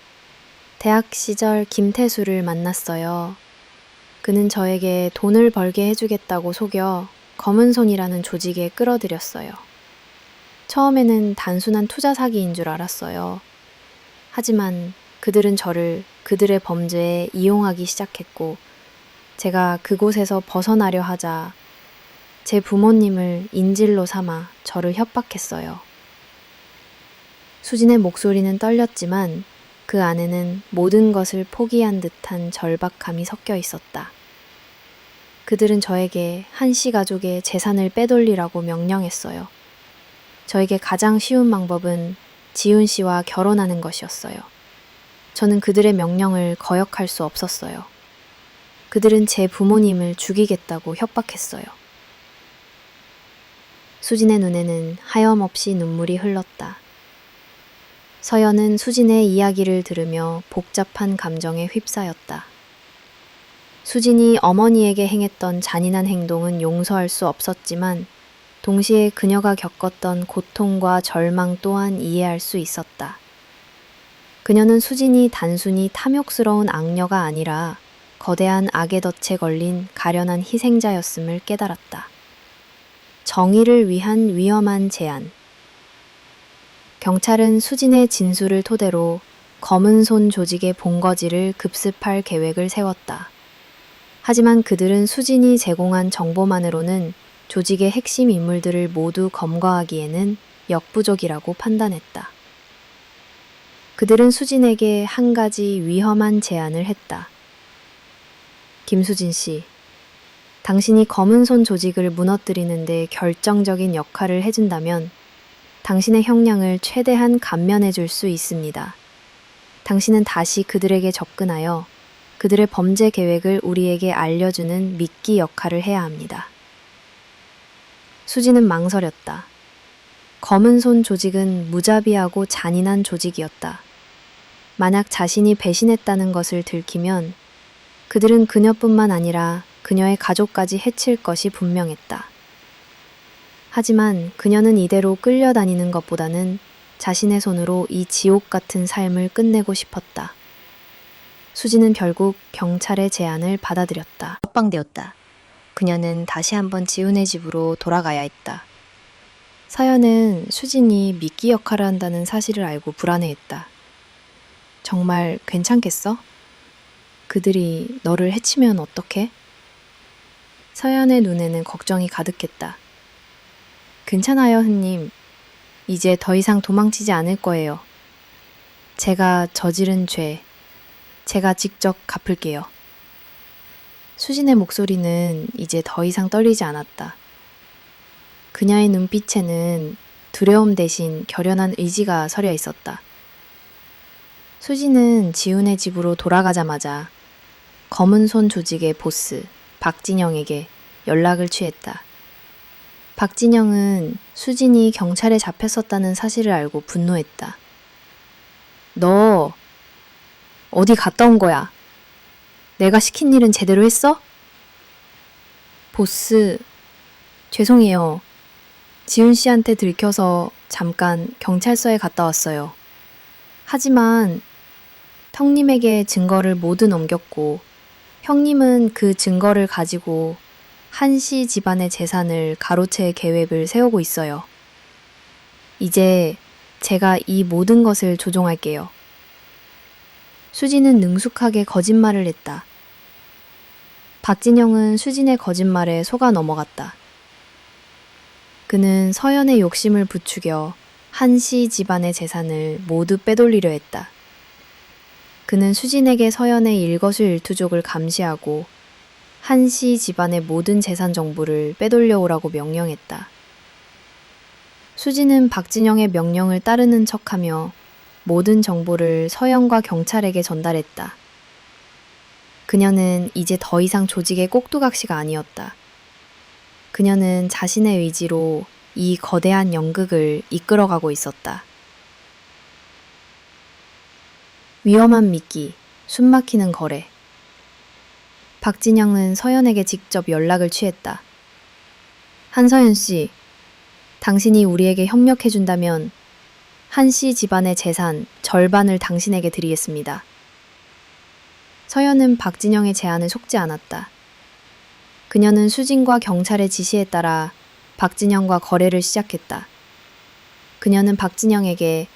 A: 대학 시절 김태수를 만났어요. 그는 저에게 돈을 벌게 해주겠다고 속여 검은 손이라는 조직에 끌어들였어요. 처음에는 단순한 투자 사기인 줄 알았어요. 하지만 그들은 저를 그들의 범죄에 이용하기 시작했고 제가 그곳에서 벗어나려 하자 제 부모님을 인질로 삼아 저를 협박했어요. 수진의 목소리는 떨렸지만 그 안에는 모든 것을 포기한 듯한 절박함이 섞여 있었다. 그들은 저에게 한씨 가족의 재산을 빼돌리라고 명령했어요. 저에게 가장 쉬운 방법은 지훈 씨와 결혼하는 것이었어요. 저는 그들의 명령을 거역할 수 없었어요. 그들은 제 부모님을 죽이겠다고 협박했어요. 수진의 눈에는 하염없이 눈물이 흘렀다. 서연은 수진의 이야기를 들으며 복잡한 감정에 휩싸였다. 수진이 어머니에게 행했던 잔인한 행동은 용서할 수 없었지만 동시에 그녀가 겪었던 고통과 절망 또한 이해할 수 있었다. 그녀는 수진이 단순히 탐욕스러운 악녀가 아니라 거대한 악의 덫에 걸린 가련한 희생자였음을 깨달았다. 정의를 위한 위험한 제안. 경찰은 수진의 진술을 토대로 검은 손 조직의 본거지를 급습할 계획을 세웠다. 하지만 그들은 수진이 제공한 정보만으로는 조직의 핵심 인물들을 모두 검거하기에는 역부족이라고 판단했다. 그들은 수진에게 한 가지 위험한 제안을 했다. 김수진 씨, 당신이 검은 손 조직을 무너뜨리는데 결정적인 역할을 해준다면 당신의 형량을 최대한 감면해 줄 수 있습니다. 당신은 다시 그들에게 접근하여 그들의 범죄 계획을 우리에게 알려주는 미끼 역할을 해야 합니다. 수지는 망설였다. 검은 손 조직은 무자비하고 잔인한 조직이었다. 만약 자신이 배신했다는 것을 들키면 그들은 그녀뿐만 아니라 그녀의 가족까지 해칠 것이 분명했다. 하지만 그녀는 이대로 끌려다니는 것보다는 자신의 손으로 이 지옥 같은 삶을 끝내고 싶었다. 수지는 결국 경찰의 제안을 받아들였다.
B: 석방되었다. 그녀는 다시 한번 지훈의 집으로 돌아가야 했다.
A: 서연은 수진이 미끼 역할을 한다는 사실을 알고 불안해했다. 정말 괜찮겠어? 그들이 너를 해치면 어떡해? 서연의 눈에는 걱정이 가득했다. 괜찮아요, 흔님. 이제 더 이상 도망치지 않을 거예요. 제가 저지른 죄, 제가 직접 갚을게요. 수진의 목소리는 이제 더 이상 떨리지 않았다. 그녀의 눈빛에는 두려움 대신 결연한 의지가 서려 있었다. 수진은 지훈의 집으로 돌아가자마자 검은 손 조직의 보스 박진영에게 연락을 취했다. 박진영은 수진이 경찰에 잡혔었다는 사실을 알고 분노했다. 너 어디 갔다 온 거야? 내가 시킨 일은 제대로 했어? 보스, 죄송해요. 지훈 씨한테 들켜서 잠깐 경찰서에 갔다 왔어요. 하지만 형님에게 증거를 모두 넘겼고 형님은 그 증거를 가지고 한씨 집안의 재산을 가로채 계획을 세우고 있어요. 이제 제가 이 모든 것을 조종할게요. 수진은 능숙하게 거짓말을 했다. 박진영은 수진의 거짓말에 속아 넘어갔다. 그는 서연의 욕심을 부추겨 한씨 집안의 재산을 모두 빼돌리려 했다. 그는 수진에게 서연의 일거수일투족을 감시하고 한씨 집안의 모든 재산 정보를 빼돌려 오라고 명령했다. 수진은 박진영의 명령을 따르는 척하며 모든 정보를 서연과 경찰에게 전달했다. 그녀는 이제 더 이상 조직의 꼭두각시가 아니었다. 그녀는 자신의 의지로 이 거대한 연극을 이끌어가고 있었다. 위험한 미끼, 숨막히는 거래. 박진영은 서연에게 직접 연락을 취했다. 한서연 씨, 당신이 우리에게 협력해준다면 한씨 집안의 재산 절반을 당신에게 드리겠습니다. 서연은 박진영의 제안에 속지 않았다. 그녀는 수진과 경찰의 지시에 따라 박진영과 거래를 시작했다. 그녀는 박진영에게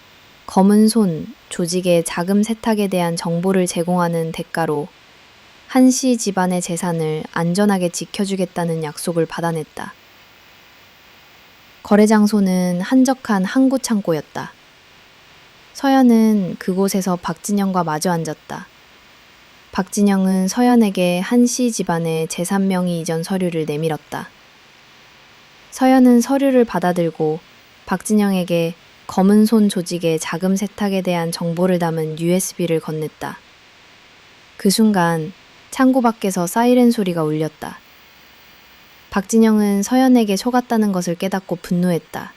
A: 검은 손 조직의 자금 세탁에 대한 정보를 제공하는 대가로 한씨 집안의 재산을 안전하게 지켜주겠다는 약속을 받아냈다. 거래 장소는 한적한 항구 창고였다. 서연은 그곳에서 박진영과 마주 앉았다. 박진영은 서연에게 한씨 집안의 재산 명의 이전 서류를 내밀었다. 서연은 서류를 받아들고 박진영에게 검은 손 조직의 자금 세탁에 대한 정보를 담은 USB를 건넸다. 그 순간 창고 밖에서 사이렌 소리가 울렸다. 박진영은 서연에게 속았다는 것을 깨닫고 분노했다.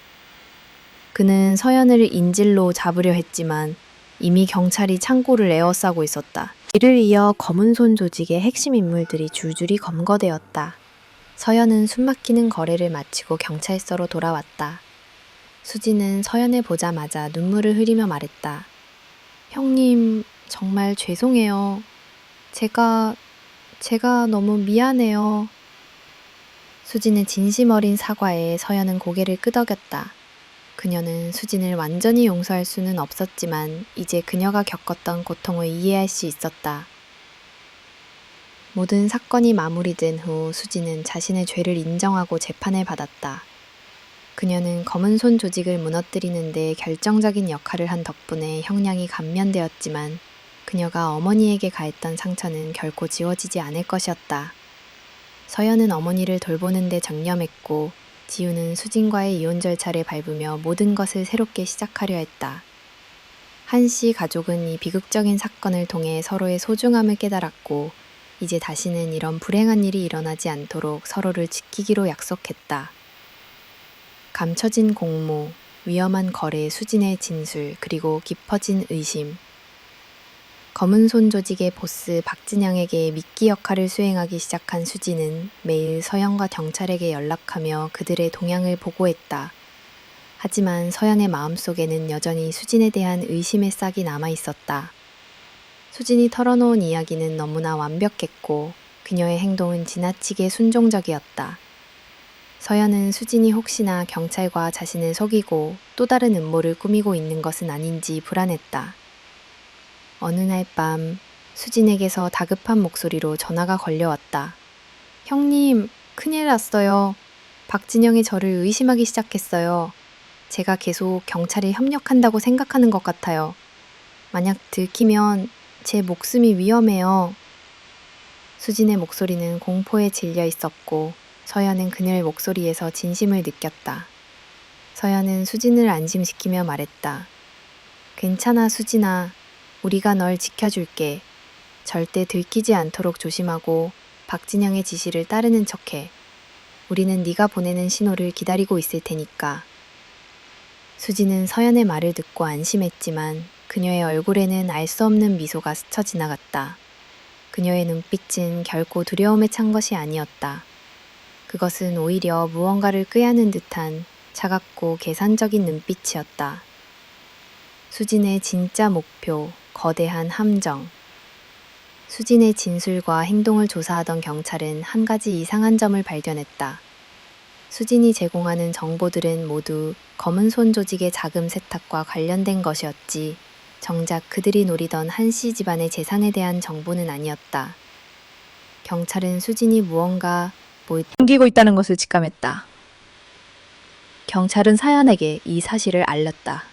A: 그는 서연을 인질로 잡으려 했지만 이미 경찰이 창고를 에워싸고 있었다. 이를 이어 검은 손 조직의 핵심 인물들이 줄줄이 검거되었다. 서연은 숨막히는 거래를 마치고 경찰서로 돌아왔다. 수지는 서연을 보자마자 눈물을 흘리며 말했다. 형님, 정말 죄송해요. 제가 너무 미안해요. 수진의 진심 어린 사과에 서연은 고개를 끄덕였다. 그녀는 수진을 완전히 용서할 수는 없었지만 이제 그녀가 겪었던 고통을 이해할 수 있었다. 모든 사건이 마무리된 후 수지는 자신의 죄를 인정하고 재판을 받았다. 그녀는 검은 손 조직을 무너뜨리는 데 결정적인 역할을 한 덕분에 형량이 감면되었지만 그녀가 어머니에게 가했던 상처는 결코 지워지지 않을 것이었다. 서연은 어머니를 돌보는 데 전념했고 지우는 수진과의 이혼 절차를 밟으며 모든 것을 새롭게 시작하려 했다. 한씨 가족은 이 비극적인 사건을 통해 서로의 소중함을 깨달았고 이제 다시는 이런 불행한 일이 일어나지 않도록 서로를 지키기로 약속했다. 감춰진 공모, 위험한 거래 수진의 진술, 그리고 깊어진 의심. 검은 손 조직의 보스 박진영에게 미끼 역할을 수행하기 시작한 수진은 매일 서연과 경찰에게 연락하며 그들의 동향을 보고했다. 하지만 서연의 마음속에는 여전히 수진에 대한 의심의 싹이 남아 있었다. 수진이 털어놓은 이야기는 너무나 완벽했고 그녀의 행동은 지나치게 순종적이었다. 서연은 수진이 혹시나 경찰과 자신을 속이고 또 다른 음모를 꾸미고 있는 것은 아닌지 불안했다. 어느 날 밤 수진에게서 다급한 목소리로 전화가 걸려왔다. 형님, 큰일 났어요. 박진영이 저를 의심하기 시작했어요. 제가 계속 경찰에 협력한다고 생각하는 것 같아요. 만약 들키면 제 목숨이 위험해요. 수진의 목소리는 공포에 질려 있었고 서연은 그녀의 목소리에서 진심을 느꼈다. 서연은 수진을 안심시키며 말했다. 괜찮아, 수진아. 우리가 널 지켜줄게. 절대 들키지 않도록 조심하고 박진영의 지시를 따르는 척해. 우리는 네가 보내는 신호를 기다리고 있을 테니까. 수진은 서연의 말을 듣고 안심했지만 그녀의 얼굴에는 알 수 없는 미소가 스쳐 지나갔다. 그녀의 눈빛은 결코 두려움에 찬 것이 아니었다. 그것은 오히려 무언가를 꾀하는 듯한 차갑고 계산적인 눈빛이었다. 수진의 진짜 목표, 거대한 함정. 수진의 진술과 행동을 조사하던 경찰은 한 가지 이상한 점을 발견했다. 수진이 제공하는 정보들은 모두 검은 손 조직의 자금 세탁과 관련된 것이었지 정작 그들이 노리던 한씨 집안의 재산에 대한 정보는 아니었다. 경찰은 수진이 무언가
C: 숨기고 있다는 것을 직감했다. 경찰은 사연에게 이 사실을 알렸다.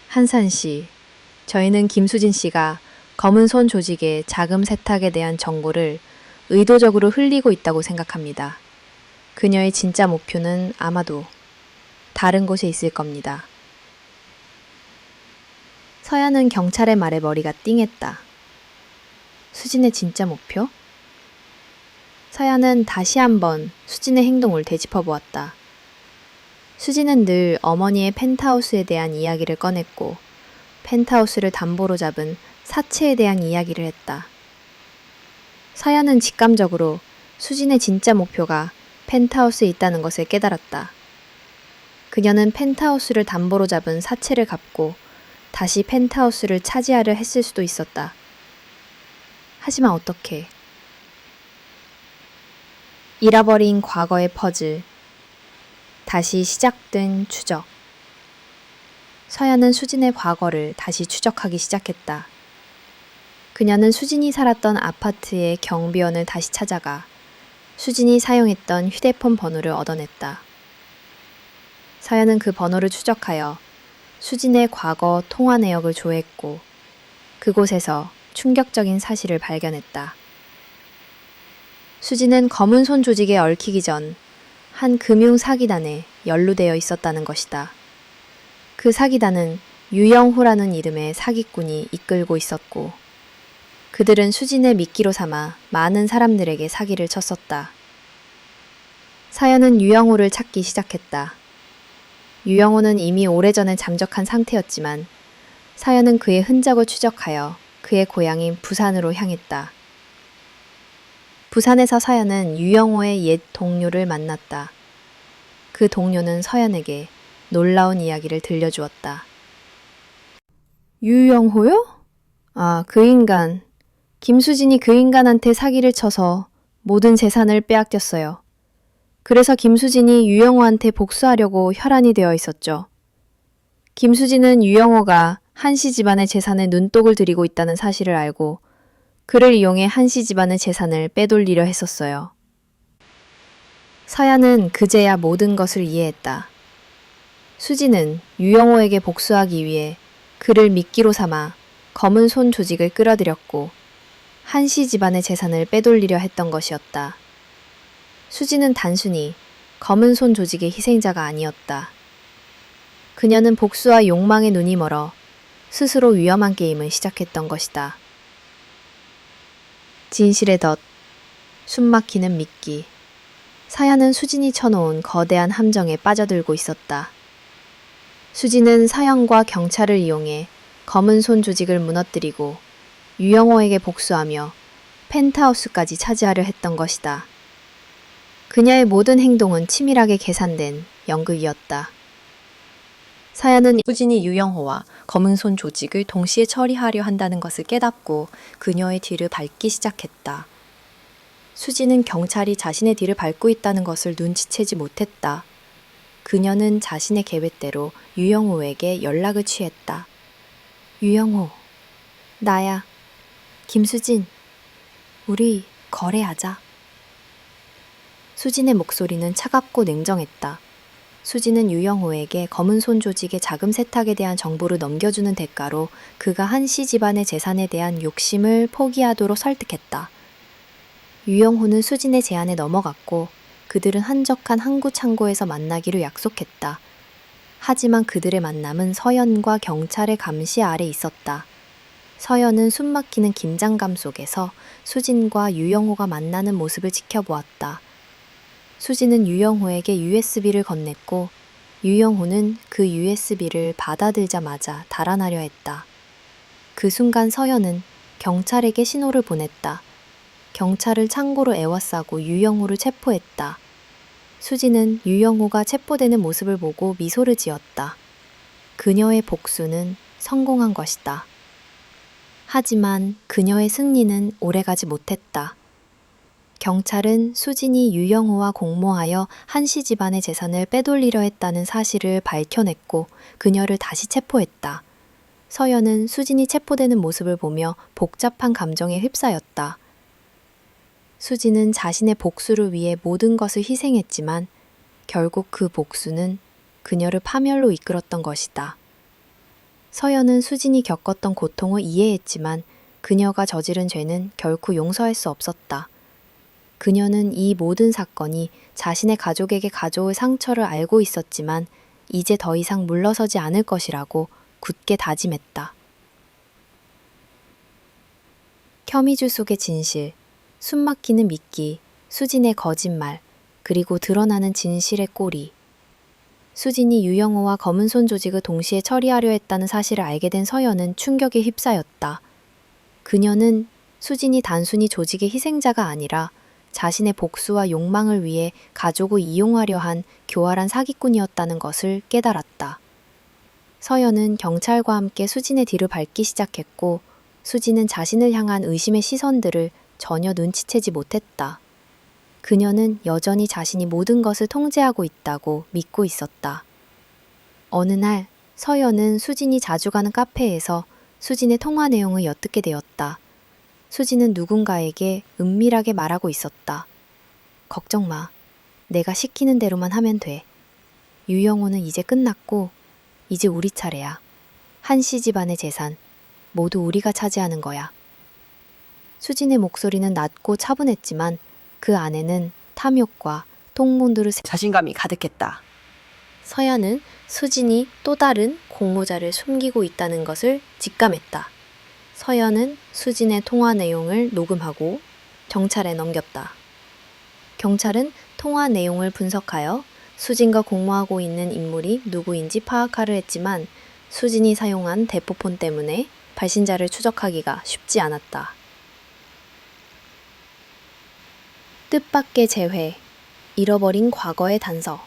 C: 한산 씨, 저희는 김수진 씨가 검은 손 조직의 자금 세탁에 대한 정보를 의도적으로 흘리고 있다고 생각합니다. 그녀의 진짜 목표는 아마도 다른 곳에 있을 겁니다. 서연은 경찰의 말에 머리가 띵했다. 수진의 진짜 목표? 서연은 다시 한번 수진의 행동을 되짚어 보았다. 수진은 늘 어머니의 펜트하우스에 대한 이야기를 꺼냈고 펜트하우스를 담보로 잡은 사채에 대한 이야기를 했다. 서연은 직감적으로 수진의 진짜 목표가 펜트하우스에 있다는 것을 깨달았다. 그녀는 펜트하우스를 담보로 잡은 사채를 갚고 다시 펜트하우스를 차지하려 했을 수도 있었다. 하지만 어떻게? 잃어버린 과거의 퍼즐. 다시 시작된 추적. 서연은 수진의 과거를 다시 추적하기 시작했다. 그녀는 수진이 살았던 아파트의 경비원을 다시 찾아가 수진이 사용했던 휴대폰 번호를 얻어냈다. 서연은 그 번호를 추적하여 수진의 과거 통화 내역을 조회했고 그곳에서 충격적인 사실을 발견했다. 수진은 검은 손 조직에 얽히기 전 한 금융 사기단에 연루되어 있었다는 것이다. 그 사기단은 유영호라는 이름의 사기꾼이 이끌고 있었고 그들은 수진을 미끼로 삼아 많은 사람들에게 사기를 쳤었다. 사연은 유영호를 찾기 시작했다. 유영호는 이미 오래전에 잠적한 상태였지만 사연은 그의 흔적을 추적하여 그의 고향인 부산으로 향했다. 부산에서 서연은 유영호의 옛 동료를 만났다. 그 동료는 서연에게 놀라운 이야기를 들려주었다. 유영호요? 아, 그 인간. 김수진이 그 인간한테 사기를 쳐서 모든 재산을 빼앗겼어요. 그래서 김수진이 유영호한테 복수하려고 혈안이 되어 있었죠. 김수진은 유영호가 한씨 집안의 재산에 눈독을 들이고 있다는 사실을 알고 그를 이용해 한씨 집안의 재산을 빼돌리려 했었어요. 서연은 그제야 모든 것을 이해했다. 수지는 유영호에게 복수하기 위해 그를 미끼로 삼아 검은 손 조직을 끌어들였고 한씨 집안의 재산을 빼돌리려 했던 것이었다. 수지는 단순히 검은 손 조직의 희생자가 아니었다. 그녀는 복수와 욕망에 눈이 멀어 스스로 위험한 게임을 시작했던 것이다. 진실의 덫, 숨막히는 미끼. 서연은 수진이 쳐놓은 거대한 함정에 빠져들고 있었다. 수진은 서연과 경찰을 이용해 검은 손 조직을 무너뜨리고 유영호에게 복수하며 펜트하우스까지 차지하려 했던 것이다. 그녀의 모든 행동은 치밀하게 계산된 연극이었다.
A: 사연은 수진이 유영호와 검은 손 조직을 동시에 처리하려 한다는 것을 깨닫고 그녀의 뒤를 밟기 시작했다. 수진은 경찰이 자신의 뒤를 밟고 있다는 것을 눈치채지 못했다. 그녀는 자신의 계획대로 유영호에게 연락을 취했다. 유영호, 나야. 김수진, 우리 거래하자. 수진의 목소리는 차갑고 냉정했다. 수진은 유영호에게 검은 손 조직의 자금 세탁에 대한 정보를 넘겨주는 대가로 그가 한씨 집안의 재산에 대한 욕심을 포기하도록 설득했다. 유영호는 수진의 제안에 넘어갔고 그들은 한적한 항구 창고에서 만나기로 약속했다. 하지만 그들의 만남은 서연과 경찰의 감시 아래 있었다. 서연은 숨막히는 긴장감 속에서 수진과 유영호가 만나는 모습을 지켜보았다. 수진은 유영호에게 USB를 건넸고 유영호는 그 USB를 받아들자마자 달아나려 했다. 그 순간 서연은 경찰에게 신호를 보냈다. 경찰을 창고로 에워싸고 유영호를 체포했다. 수진은 유영호가 체포되는 모습을 보고 미소를 지었다. 그녀의 복수는 성공한 것이다. 하지만 그녀의 승리는 오래가지 못했다. 경찰은 수진이 유영호와 공모하여 한씨 집안의 재산을 빼돌리려 했다는 사실을 밝혀냈고 그녀를 다시 체포했다. 서연은 수진이 체포되는 모습을 보며 복잡한 감정에 휩싸였다. 수진은 자신의 복수를 위해 모든 것을 희생했지만 결국 그 복수는 그녀를 파멸로 이끌었던 것이다. 서연은 수진이 겪었던 고통을 이해했지만 그녀가 저지른 죄는 결코 용서할 수 없었다. 그녀는 이 모든 사건이 자신의 가족에게 가져올 상처를 알고 있었지만 이제 더 이상 물러서지 않을 것이라고 굳게 다짐했다. 혐의줄 속의 진실, 숨막히는 미끼, 수진의 거짓말, 그리고 드러나는 진실의 꼬리. 수진이 유영호와 검은 손 조직을 동시에 처리하려 했다는 사실을 알게 된 서연은 충격에 휩싸였다. 그녀는 수진이 단순히 조직의 희생자가 아니라 자신의 복수와 욕망을 위해 가족을 이용하려 한 교활한 사기꾼이었다는 것을 깨달았다. 서연은 경찰과 함께 수진의 뒤를 밟기 시작했고 수진은 자신을 향한 의심의 시선들을 전혀 눈치채지 못했다. 그녀는 여전히 자신이 모든 것을 통제하고 있다고 믿고 있었다. 어느 날 서연은 수진이 자주 가는 카페에서 수진의 통화 내용을 엿듣게 되었다. 수진은 누군가에게 은밀하게 말하고 있었다. 걱정 마. 내가 시키는 대로만 하면 돼. 유영호는 이제 끝났고 이제 우리 차례야. 한씨 집안의 재산 모두 우리가 차지하는 거야. 수진의 목소리는 낮고 차분했지만 그 안에는 탐욕과 통문두를 자신감이 가득했다.
C: 서연은 수진이 또 다른 공모자를 숨기고 있다는 것을 직감했다. 서연은 수진의 통화 내용을 녹음하고 경찰에 넘겼다. 경찰은 통화 내용을 분석하여 수진과 공모하고 있는 인물이 누구인지 파악하려 했지만 수진이 사용한 대포폰 때문에 발신자를 추적하기가 쉽지 않았다. 뜻밖의 재회, 잃어버린 과거의 단서.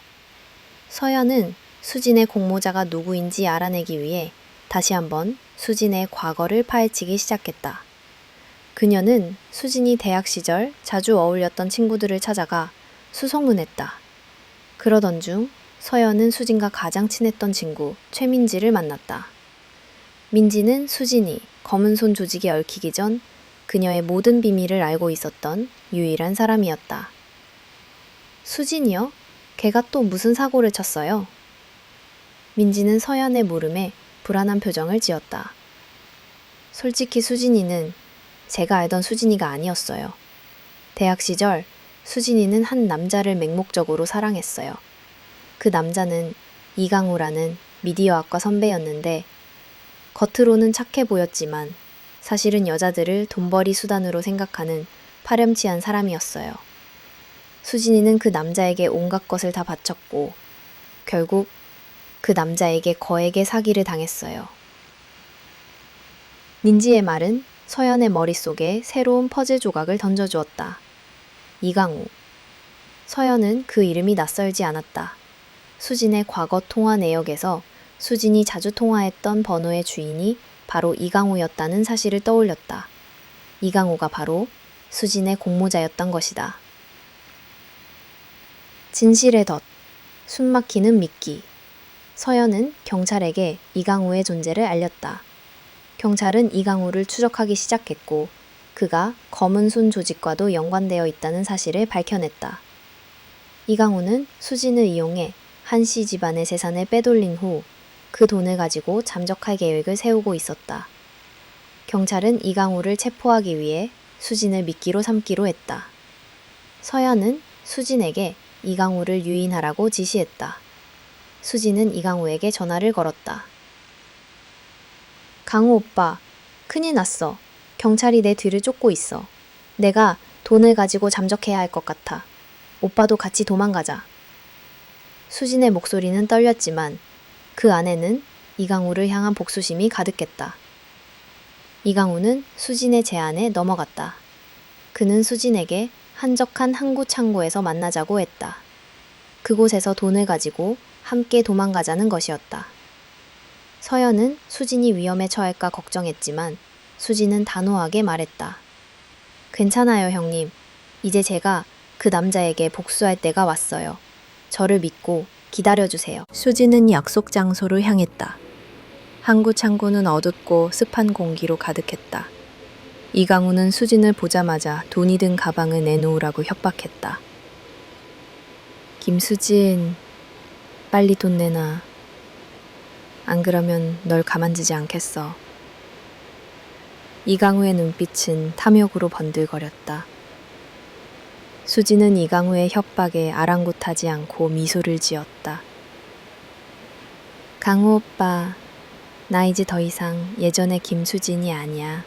C: 서연은 수진의 공모자가 누구인지 알아내기 위해 다시 한번 수진의 과거를 파헤치기 시작했다. 그녀는 수진이 대학 시절 자주 어울렸던 친구들을 찾아가 수소문했다. 그러던 중 서연은 수진과 가장 친했던 친구 최민지를 만났다. 민지는 수진이 검은 손 조직에 얽히기 전 그녀의 모든 비밀을 알고 있었던 유일한 사람이었다. 수진이요? 걔가 또 무슨 사고를 쳤어요? 민지는 서연의 물음에 불안한 표정을 지었다. 솔직히 수진이는 제가 알던 수진이가 아니었어요. 대학 시절 수진이는 한 남자를 맹목적으로 사랑했어요. 그 남자는 이강우라는 미디어학과 선배였는데 겉으로는 착해 보였지만 사실은 여자들을 돈벌이 수단으로 생각하는 파렴치한 사람이었어요. 수진이는 그 남자에게 온갖 것을 다 바쳤고 결국 그 남자에게 거액의 사기를 당했어요. 민지의 말은 서연의 머릿속에 새로운 퍼즐 조각을 던져주었다. 이강우. 서연은 그 이름이 낯설지 않았다. 수진의 과거 통화 내역에서 수진이 자주 통화했던 번호의 주인이 바로 이강우였다는 사실을 떠올렸다. 이강우가 바로 수진의 공모자였던 것이다. 진실의 덫, 숨막히는 미끼. 서연은 경찰에게 이강우의 존재를 알렸다. 경찰은 이강우를 추적하기 시작했고 그가 검은 손 조직과도 연관되어 있다는 사실을 밝혀냈다. 이강우는 수진을 이용해 한씨 집안의 재산을 빼돌린 후 그 돈을 가지고 잠적할 계획을 세우고 있었다. 경찰은 이강우를 체포하기 위해 수진을 미끼로 삼기로 했다. 서연은 수진에게 이강우를 유인하라고 지시했다. 수진은 이강우에게 전화를 걸었다. 강우 오빠, 큰일 났어. 경찰이 내 뒤를 쫓고 있어. 내가 돈을 가지고 잠적해야 할 것 같아. 오빠도 같이 도망가자. 수진의 목소리는 떨렸지만 그 안에는 이강우를 향한 복수심이 가득했다. 이강우는 수진의 제안에 넘어갔다. 그는 수진에게 한적한 항구 창고에서 만나자고 했다. 그곳에서 돈을 가지고 함께 도망가자는 것이었다. 서연은 수진이 위험에 처할까 걱정했지만 수진은 단호하게 말했다. 괜찮아요, 형님. 이제 제가 그 남자에게 복수할 때가 왔어요. 저를 믿고 기다려주세요. 수진은 약속 장소를 향했다. 항구 창고는 어둡고 습한 공기로 가득했다. 이강우는 수진을 보자마자 돈이 든 가방을 내놓으라고 협박했다. 김수진, 빨리 돈 내놔. 안 그러면 널 가만두지 않겠어. 이강우의 눈빛은 탐욕으로 번들거렸다. 수진은 이강우의 협박에 아랑곳하지 않고 미소를 지었다. 강우 오빠, 나 이제 더 이상 예전의 김수진이 아니야.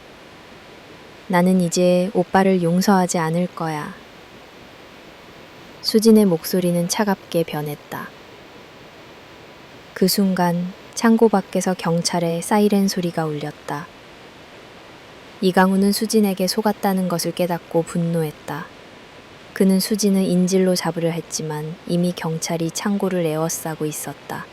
C: 나는 이제 오빠를 용서하지 않을 거야. 수진의 목소리는 차갑게 변했다. 그 순간 창고 밖에서 경찰의 사이렌 소리가 울렸다. 이강우는 수진에게 속았다는 것을 깨닫고 분노했다. 그는 수진을 인질로 잡으려 했지만 이미 경찰이 창고를 에워싸고 있었다.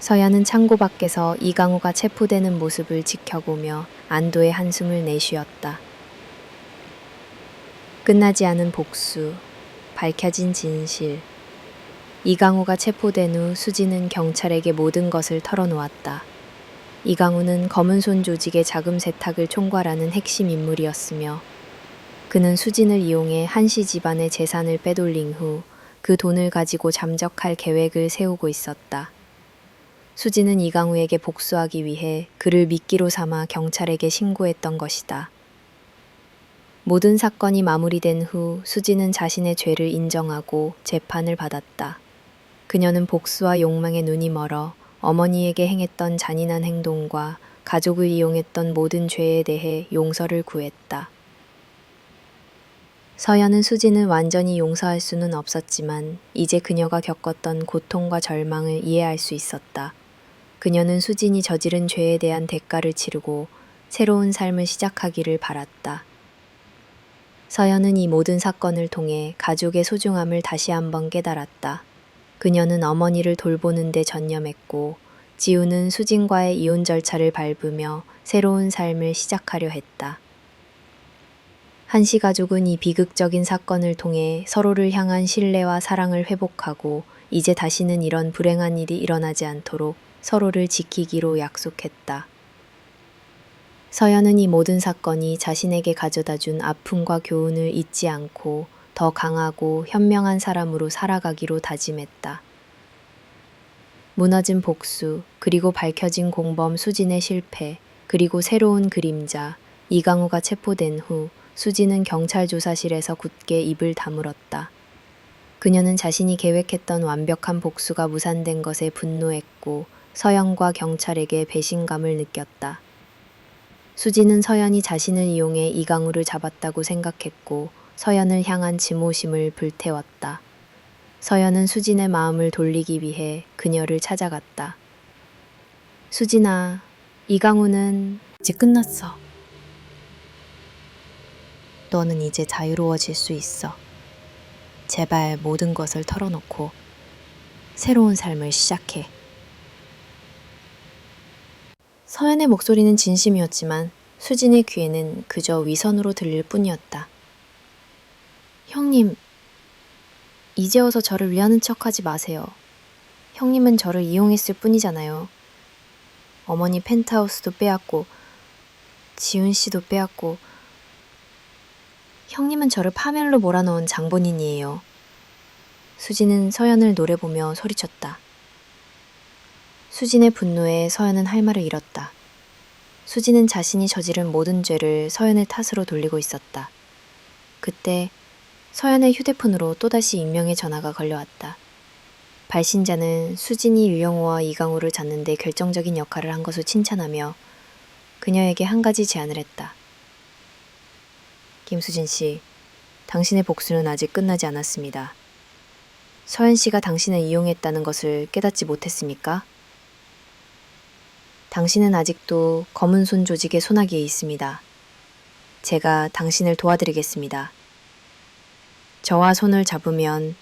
C: 서연은 창고 밖에서 이강우가 체포되는 모습을 지켜보며 안도의 한숨을 내쉬었다. 끝나지 않은 복수, 밝혀진 진실. 이강우가 체포된 후 수진은 경찰에게 모든 것을 털어놓았다. 이강우는 검은 손 조직의 자금 세탁을 총괄하는 핵심 인물이었으며 그는 수진을 이용해 한씨 집안의 재산을 빼돌린 후 그 돈을 가지고 잠적할 계획을 세우고 있었다. 수진은 이강우에게 복수하기 위해 그를 미끼로 삼아 경찰에게 신고했던 것이다. 모든 사건이 마무리된 후 수진은 자신의 죄를 인정하고 재판을 받았다. 그녀는 복수와 욕망에 눈이 멀어 어머니에게 행했던 잔인한 행동과 가족을 이용했던 모든 죄에 대해 용서를 구했다. 서연은 수진을 완전히 용서할 수는 없었지만 이제 그녀가 겪었던 고통과 절망을 이해할 수 있었다. 그녀는 수진이 저지른 죄에 대한 대가를 치르고 새로운 삶을 시작하기를 바랐다. 서연은 이 모든 사건을 통해 가족의 소중함을 다시 한번 깨달았다. 그녀는 어머니를 돌보는 데 전념했고 지우는 수진과의 이혼 절차를 밟으며 새로운 삶을 시작하려 했다. 한씨 가족은 이 비극적인 사건을 통해 서로를 향한 신뢰와 사랑을 회복하고 이제 다시는 이런 불행한 일이 일어나지 않도록 서로를 지키기로 약속했다.
A: 서연은 이 모든 사건이 자신에게 가져다 준 아픔과 교훈을 잊지 않고 더 강하고 현명한 사람으로 살아가기로 다짐했다. 무너진 복수, 그리고 밝혀진 공범 수진의 실패, 그리고 새로운 그림자, 이강우가 체포된 후 수진은 경찰 조사실에서 굳게 입을 다물었다. 그녀는 자신이 계획했던 완벽한 복수가 무산된 것에 분노했고 서연과 경찰에게 배신감을 느꼈다. 수진은 서연이 자신을 이용해 이강우를 잡았다고 생각했고 서연을 향한 증오심을 불태웠다. 서연은 수진의 마음을 돌리기 위해 그녀를 찾아갔다. 수진아, 이강우는
B: 이제 끝났어. 너는 이제 자유로워질 수 있어. 제발 모든 것을 털어놓고 새로운 삶을 시작해.
A: 서연의 목소리는 진심이었지만 수진의 귀에는 그저 위선으로 들릴 뿐이었다. 형님, 이제 와서 저를 위하는 척하지 마세요. 형님은 저를 이용했을 뿐이잖아요. 어머니 펜트하우스도 빼앗고 지훈 씨도 빼앗고 형님은 저를 파멸로 몰아넣은 장본인이에요. 수진은 서연을 노려보며 소리쳤다. 수진의 분노에 서연은 할 말을 잃었다. 수진은 자신이 저지른 모든 죄를 서연의 탓으로 돌리고 있었다. 그때 서연의 휴대폰으로 또다시 익명의 전화가 걸려왔다. 발신자는 수진이 유영호와 이강우를 잡는 데 결정적인 역할을 한 것을 칭찬하며 그녀에게 한 가지 제안을 했다. 김수진 씨, 당신의 복수는 아직 끝나지 않았습니다. 서연 씨가 당신을 이용했다는 것을 깨닫지 못했습니까? 당신은 아직도 검은 손 조직의 손아귀에 있습니다. 제가 당신을 도와드리겠습니다. 저와 손을 잡으면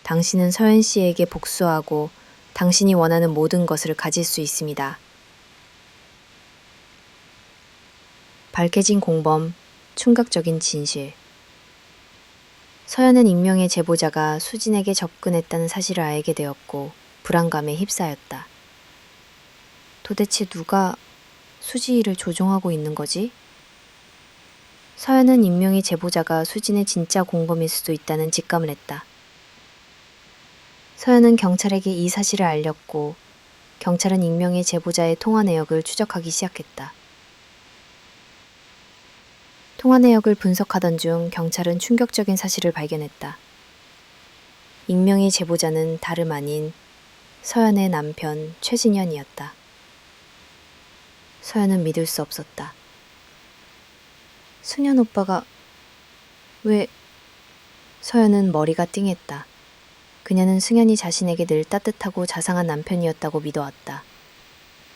A: 당신은 서연 씨에게 복수하고 당신이 원하는 모든 것을 가질 수 있습니다. 밝혀진 공범, 충격적인 진실. 서연은 익명의 제보자가 수진에게 접근했다는 사실을 알게 되었고 불안감에 휩싸였다. 도대체 누가 수지를 조종하고 있는 거지? 서연은 익명의 제보자가 수진의 진짜 공범일 수도 있다는 직감을 했다. 서연은 경찰에게 이 사실을 알렸고 경찰은 익명의 제보자의 통화 내역을 추적하기 시작했다. 통화 내역을 분석하던 중 경찰은 충격적인 사실을 발견했다. 익명의 제보자는 다름 아닌 서연의 남편 최진현이었다. 서연은 믿을 수 없었다. 승현 오빠가 왜... 서연은 머리가 띵했다. 그녀는 승현이 자신에게 늘 따뜻하고 자상한 남편이었다고 믿어왔다.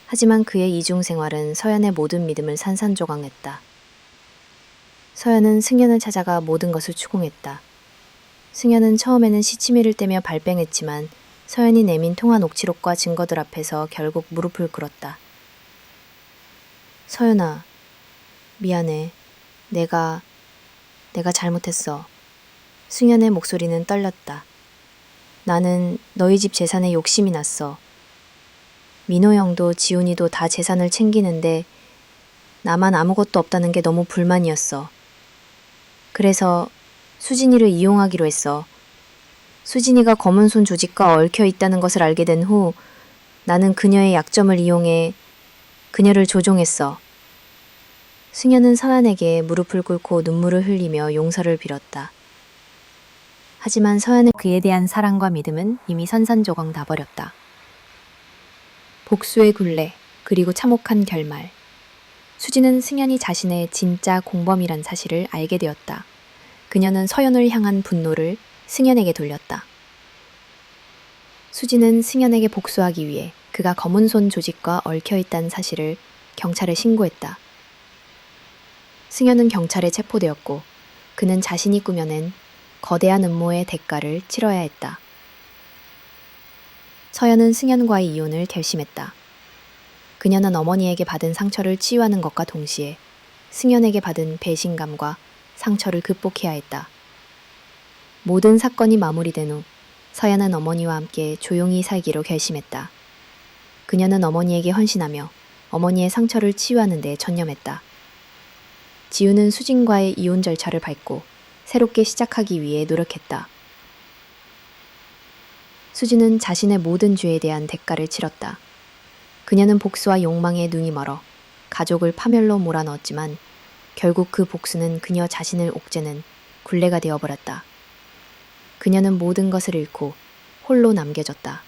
A: 하지만 그의 이중 생활은 서연의 모든 믿음을 산산조각냈다. 서연은 승현을 찾아가 모든 것을 추궁했다. 승현은 처음에는 시치미를 떼며 발뺌했지만 서연이 내민 통화 녹취록과 증거들 앞에서 결국 무릎을 꿇었다. 서연아, 미안해. 내가 잘못했어. 승현의 목소리는 떨렸다. 나는 너희 집 재산에 욕심이 났어. 민호 형도 지훈이도 다 재산을 챙기는데 나만 아무것도 없다는 게 너무 불만이었어. 그래서 수진이를 이용하기로 했어. 수진이가 검은 손 조직과 얽혀 있다는 것을 알게 된 후 나는 그녀의 약점을 이용해 그녀를 조종했어. 승현은 서연에게 무릎을 꿇고 눈물을 흘리며 용서를 빌었다. 하지만 서연의 그에 대한 사랑과 믿음은 이미 산산조각 나버렸다. 복수의 굴레, 그리고 참혹한 결말. 수진은 승현이 자신의 진짜 공범이란 사실을 알게 되었다. 그녀는 서연을 향한 분노를 승현에게 돌렸다. 수진은 승현에게 복수하기 위해 그가 검은 손 조직과 얽혀 있다는 사실을 경찰에 신고했다. 승현은 경찰에 체포되었고 그는 자신이 꾸며낸 거대한 음모의 대가를 치러야 했다. 서연은 승현과의 이혼을 결심했다. 그녀는 어머니에게 받은 상처를 치유하는 것과 동시에 승현에게 받은 배신감과 상처를 극복해야 했다. 모든 사건이 마무리된 후 서연은 어머니와 함께 조용히 살기로 결심했다. 그녀는 어머니에게 헌신하며 어머니의 상처를 치유하는 데 전념했다. 지우는 수진과의 이혼 절차를 밟고 새롭게 시작하기 위해 노력했다. 수진은 자신의 모든 죄에 대한 대가를 치렀다. 그녀는 복수와 욕망에 눈이 멀어 가족을 파멸로 몰아넣었지만 결국 그 복수는 그녀 자신을 옥죄는 굴레가 되어버렸다. 그녀는 모든 것을 잃고 홀로 남겨졌다.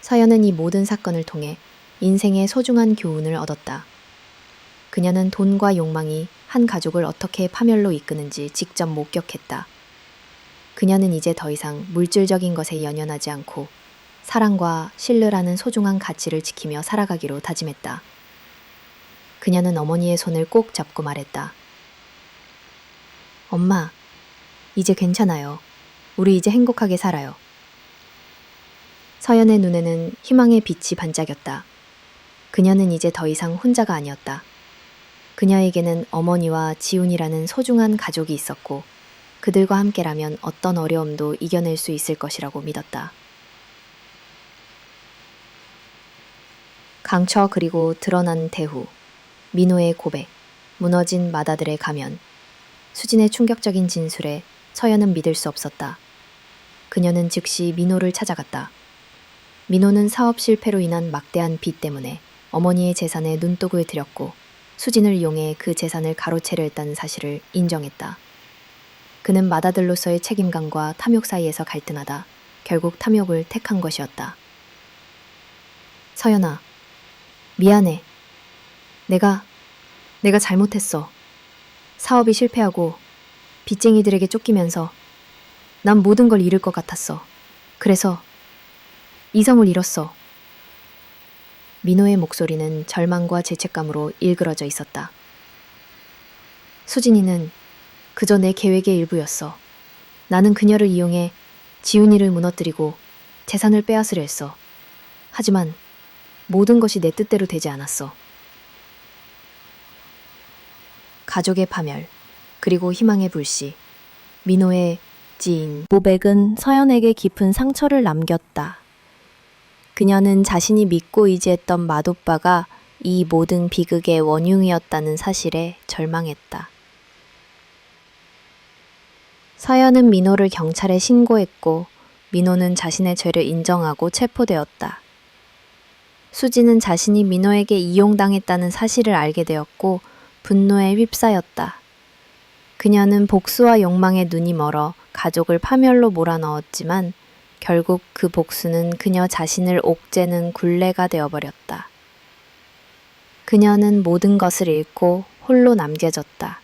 A: 서연은 이 모든 사건을 통해 인생의 소중한 교훈을 얻었다. 그녀는 돈과 욕망이 한 가족을 어떻게 파멸로 이끄는지 직접 목격했다. 그녀는 이제 더 이상 물질적인 것에 연연하지 않고 사랑과 신뢰라는 소중한 가치를 지키며 살아가기로 다짐했다. 그녀는 어머니의 손을 꼭 잡고 말했다. 엄마, 이제 괜찮아요. 우리 이제 행복하게 살아요. 서연의 눈에는 희망의 빛이 반짝였다. 그녀는 이제 더 이상 혼자가 아니었다. 그녀에게는 어머니와 지훈이라는 소중한 가족이 있었고 그들과 함께라면 어떤 어려움도 이겨낼 수 있을 것이라고 믿었다. 강처 그리고 드러난 대후, 민호의 고백, 무너진 마다들의 가면, 수진의 충격적인 진술에 서연은 믿을 수 없었다. 그녀는 즉시 민호를 찾아갔다. 민호는 사업 실패로 인한 막대한 빚 때문에 어머니의 재산에 눈독을 들였고 수진을 이용해 그 재산을 가로채려 했다는 사실을 인정했다. 그는 맏아들로서의 책임감과 탐욕 사이에서 갈등하다 결국 탐욕을 택한 것이었다. 서연아, 미안해. 내가 잘못했어. 사업이 실패하고 빚쟁이들에게 쫓기면서 난 모든 걸 잃을 것 같았어. 그래서 이성을 잃었어. 민호의 목소리는 절망과 죄책감으로 일그러져 있었다. 수진이는 그저 내 계획의 일부였어. 나는 그녀를 이용해 지훈이를 무너뜨리고 재산을 빼앗으려 했어. 하지만 모든 것이 내 뜻대로 되지 않았어. 가족의 파멸, 그리고 희망의 불씨, 민호의 지인.
B: 고백은 서연에게 깊은 상처를 남겼다. 그녀는 자신이 믿고 의지했던 맏오빠가 이 모든 비극의 원흉이었다는 사실에 절망했다. 서연은 민호를 경찰에 신고했고 민호는 자신의 죄를 인정하고 체포되었다. 수지는 자신이 민호에게 이용당했다는 사실을 알게 되었고 분노에 휩싸였다. 그녀는 복수와 욕망에 눈이 멀어 가족을 파멸로 몰아넣었지만 결국 그 복수는 그녀 자신을 옥죄는 굴레가 되어버렸다. 그녀는 모든 것을 잃고 홀로 남겨졌다.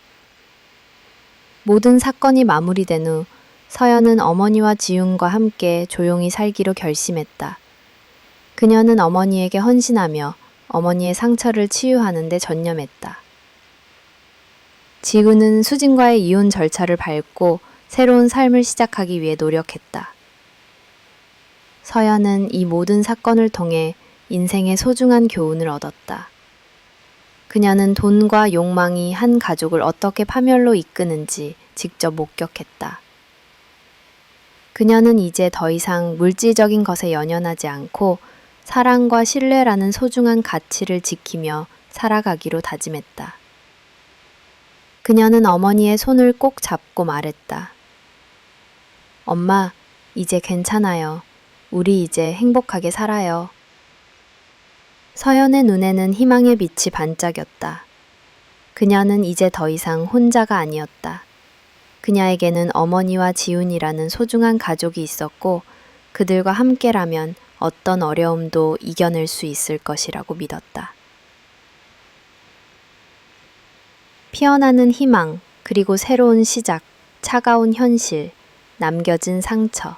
B: 모든 사건이 마무리된 후 서연은 어머니와 지훈과 함께 조용히 살기로 결심했다. 그녀는 어머니에게 헌신하며 어머니의 상처를 치유하는 데 전념했다. 지훈은 수진과의 이혼 절차를 밟고 새로운 삶을 시작하기 위해 노력했다. 서연은 이 모든 사건을 통해 인생의 소중한 교훈을 얻었다. 그녀는 돈과 욕망이 한 가족을 어떻게 파멸로 이끄는지 직접 목격했다. 그녀는 이제 더 이상 물질적인 것에 연연하지 않고 사랑과 신뢰라는 소중한 가치를 지키며 살아가기로 다짐했다. 그녀는 어머니의 손을 꼭 잡고 말했다. 엄마, 이제 괜찮아요. 우리 이제 행복하게 살아요. 서연의 눈에는 희망의 빛이 반짝였다. 그녀는 이제 더 이상 혼자가 아니었다. 그녀에게는 어머니와 지훈이라는 소중한 가족이 있었고 그들과 함께라면 어떤 어려움도 이겨낼 수 있을 것이라고 믿었다. 피어나는 희망, 그리고 새로운 시작, 차가운 현실, 남겨진 상처.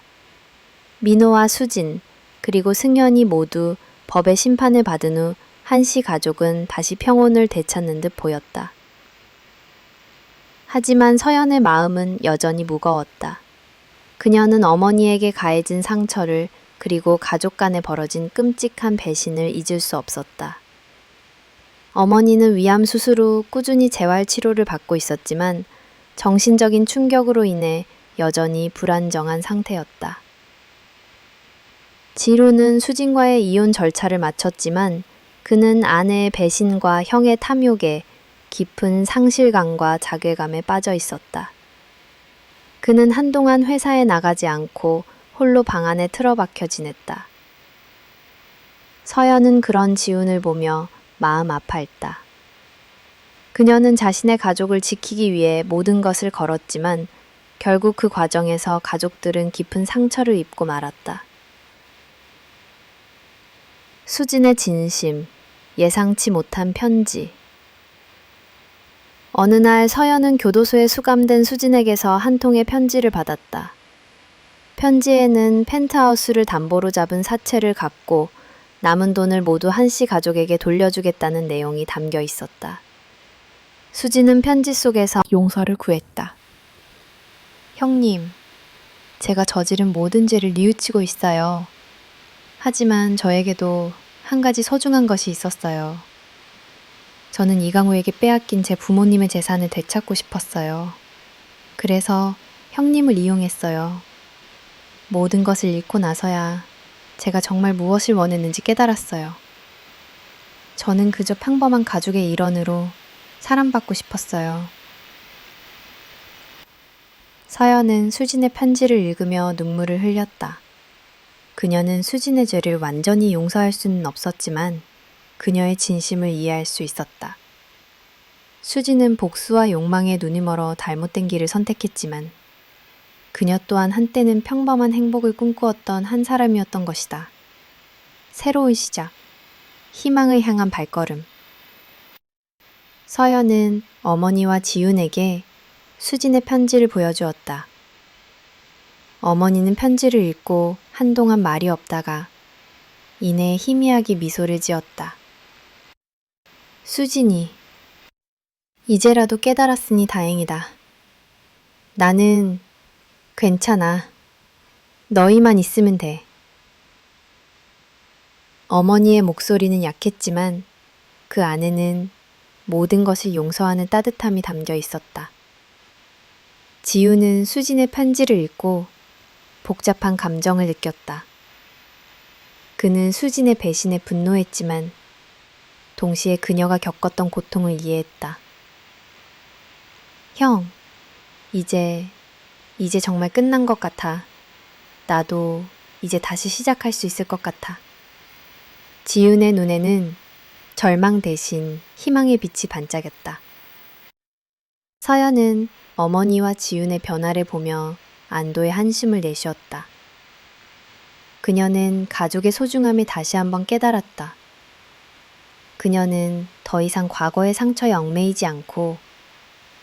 B: 민호와 수진, 그리고 승현이 모두 법의 심판을 받은 후 한씨 가족은 다시 평온을 되찾는 듯 보였다. 하지만 서연의 마음은 여전히 무거웠다. 그녀는 어머니에게 가해진 상처를 그리고 가족 간에 벌어진 끔찍한 배신을 잊을 수 없었다. 어머니는 위암 수술 후 꾸준히 재활 치료를 받고 있었지만 정신적인 충격으로 인해 여전히 불안정한 상태였다. 지루는 수진과의 이혼 절차를 마쳤지만 그는 아내의 배신과 형의 탐욕에 깊은 상실감과 자괴감에 빠져 있었다. 그는 한동안 회사에 나가지 않고 홀로 방 안에 틀어박혀 지냈다. 서연은 그런 지훈을 보며 마음 아파했다. 그녀는 자신의 가족을 지키기 위해 모든 것을 걸었지만 결국 그 과정에서 가족들은 깊은 상처를 입고 말았다. 수진의 진심, 예상치 못한 편지. 어느 날 서연은 교도소에 수감된 수진에게서 한 통의 편지를 받았다. 편지에는 펜트하우스를 담보로 잡은 사채를 갚고 남은 돈을 모두 한씨 가족에게 돌려주겠다는 내용이 담겨 있었다. 수진은 편지 속에서 용서를 구했다. 형님, 제가 저지른 모든 죄를 뉘우치고 있어요. 하지만 저에게도 한 가지 소중한 것이 있었어요. 저는 이강호에게 빼앗긴 제 부모님의 재산을 되찾고 싶었어요. 그래서 형님을 이용했어요. 모든 것을 잃고 나서야 제가 정말 무엇을 원했는지 깨달았어요. 저는 그저 평범한 가족의 일원으로 사랑받고 싶었어요. 서연은 수진의 편지를 읽으며 눈물을 흘렸다. 그녀는 수진의 죄를 완전히 용서할 수는 없었지만 그녀의 진심을 이해할 수 있었다. 수진은 복수와 욕망에 눈이 멀어 잘못된 길을 선택했지만 그녀 또한 한때는 평범한 행복을 꿈꾸었던 한 사람이었던 것이다. 새로운 시작, 희망을 향한 발걸음. 서연은 어머니와 지훈에게 수진의 편지를 보여주었다. 어머니는 편지를 읽고 한동안 말이 없다가 이내 희미하게 미소를 지었다. 수진이, 이제라도 깨달았으니 다행이다. 나는 괜찮아. 너희만 있으면 돼. 어머니의 목소리는 약했지만 그 안에는 모든 것을 용서하는 따뜻함이 담겨 있었다. 지우는 수진의 편지를 읽고 복잡한 감정을 느꼈다. 그는 수진의 배신에 분노했지만 동시에 그녀가 겪었던 고통을 이해했다. 형, 이제 정말 끝난 것 같아. 나도 이제 다시 시작할 수 있을 것 같아. 지훈의 눈에는 절망 대신 희망의 빛이 반짝였다. 서연은 어머니와 지훈의 변화를 보며 안도의 한숨을 내쉬었다. 그녀는 가족의 소중함을 다시 한번 깨달았다. 그녀는 더 이상 과거의 상처에 얽매이지 않고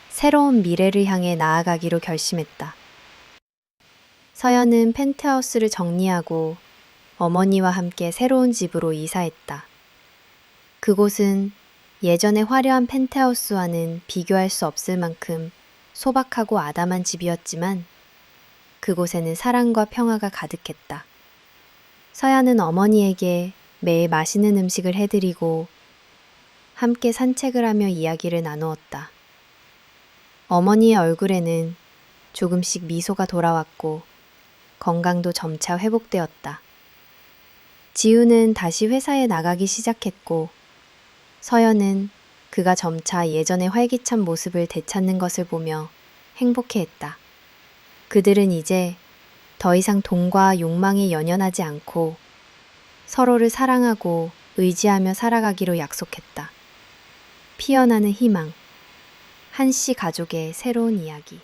B: 새로운 미래를 향해 나아가기로 결심했다. 서연은 펜트하우스를 정리하고 어머니와 함께 새로운 집으로 이사했다. 그곳은 예전의 화려한 펜트하우스와는 비교할 수 없을 만큼 소박하고 아담한 집이었지만 그곳에는 사랑과 평화가 가득했다. 서연은 어머니에게 매일 맛있는 음식을 해드리고 함께 산책을 하며 이야기를 나누었다. 어머니의 얼굴에는 조금씩 미소가 돌아왔고 건강도 점차 회복되었다. 지우는 다시 회사에 나가기 시작했고 서연은 그가 점차 예전의 활기찬 모습을 되찾는 것을 보며 행복해했다. 그들은 이제 더 이상 돈과 욕망에 연연하지 않고 서로를 사랑하고 의지하며 살아가기로 약속했다. 피어나는 희망, 한씨 가족의 새로운 이야기.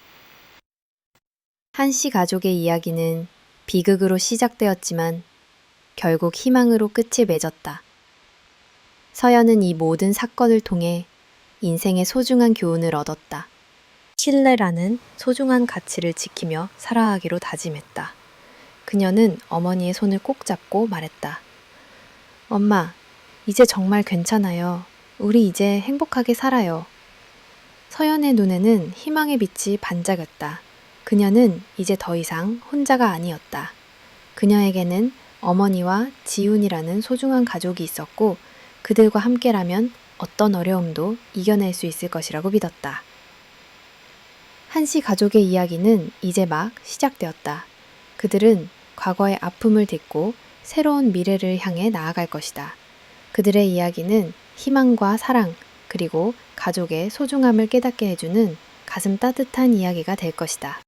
B: 한씨 가족의 이야기는 비극으로 시작되었지만 결국 희망으로 끝을 맺었다. 서연은 이 모든 사건을 통해 인생의 소중한 교훈을 얻었다. 신뢰라는 소중한 가치를 지키며 살아가기로 다짐했다. 그녀는 어머니의 손을 꼭 잡고 말했다. 엄마, 이제 정말 괜찮아요. 우리 이제 행복하게 살아요. 서연의 눈에는 희망의 빛이 반짝였다. 그녀는 이제 더 이상 혼자가 아니었다. 그녀에게는 어머니와 지훈이라는 소중한 가족이 있었고 그들과 함께라면 어떤 어려움도 이겨낼 수 있을 것이라고 믿었다. 한씨 가족의 이야기는 이제 막 시작되었다. 그들은 과거의 아픔을 딛고
C: 새로운 미래를 향해 나아갈 것이다. 그들의 이야기는 희망과 사랑, 그리고 가족의 소중함을 깨닫게 해주는 가슴 따뜻한 이야기가 될 것이다.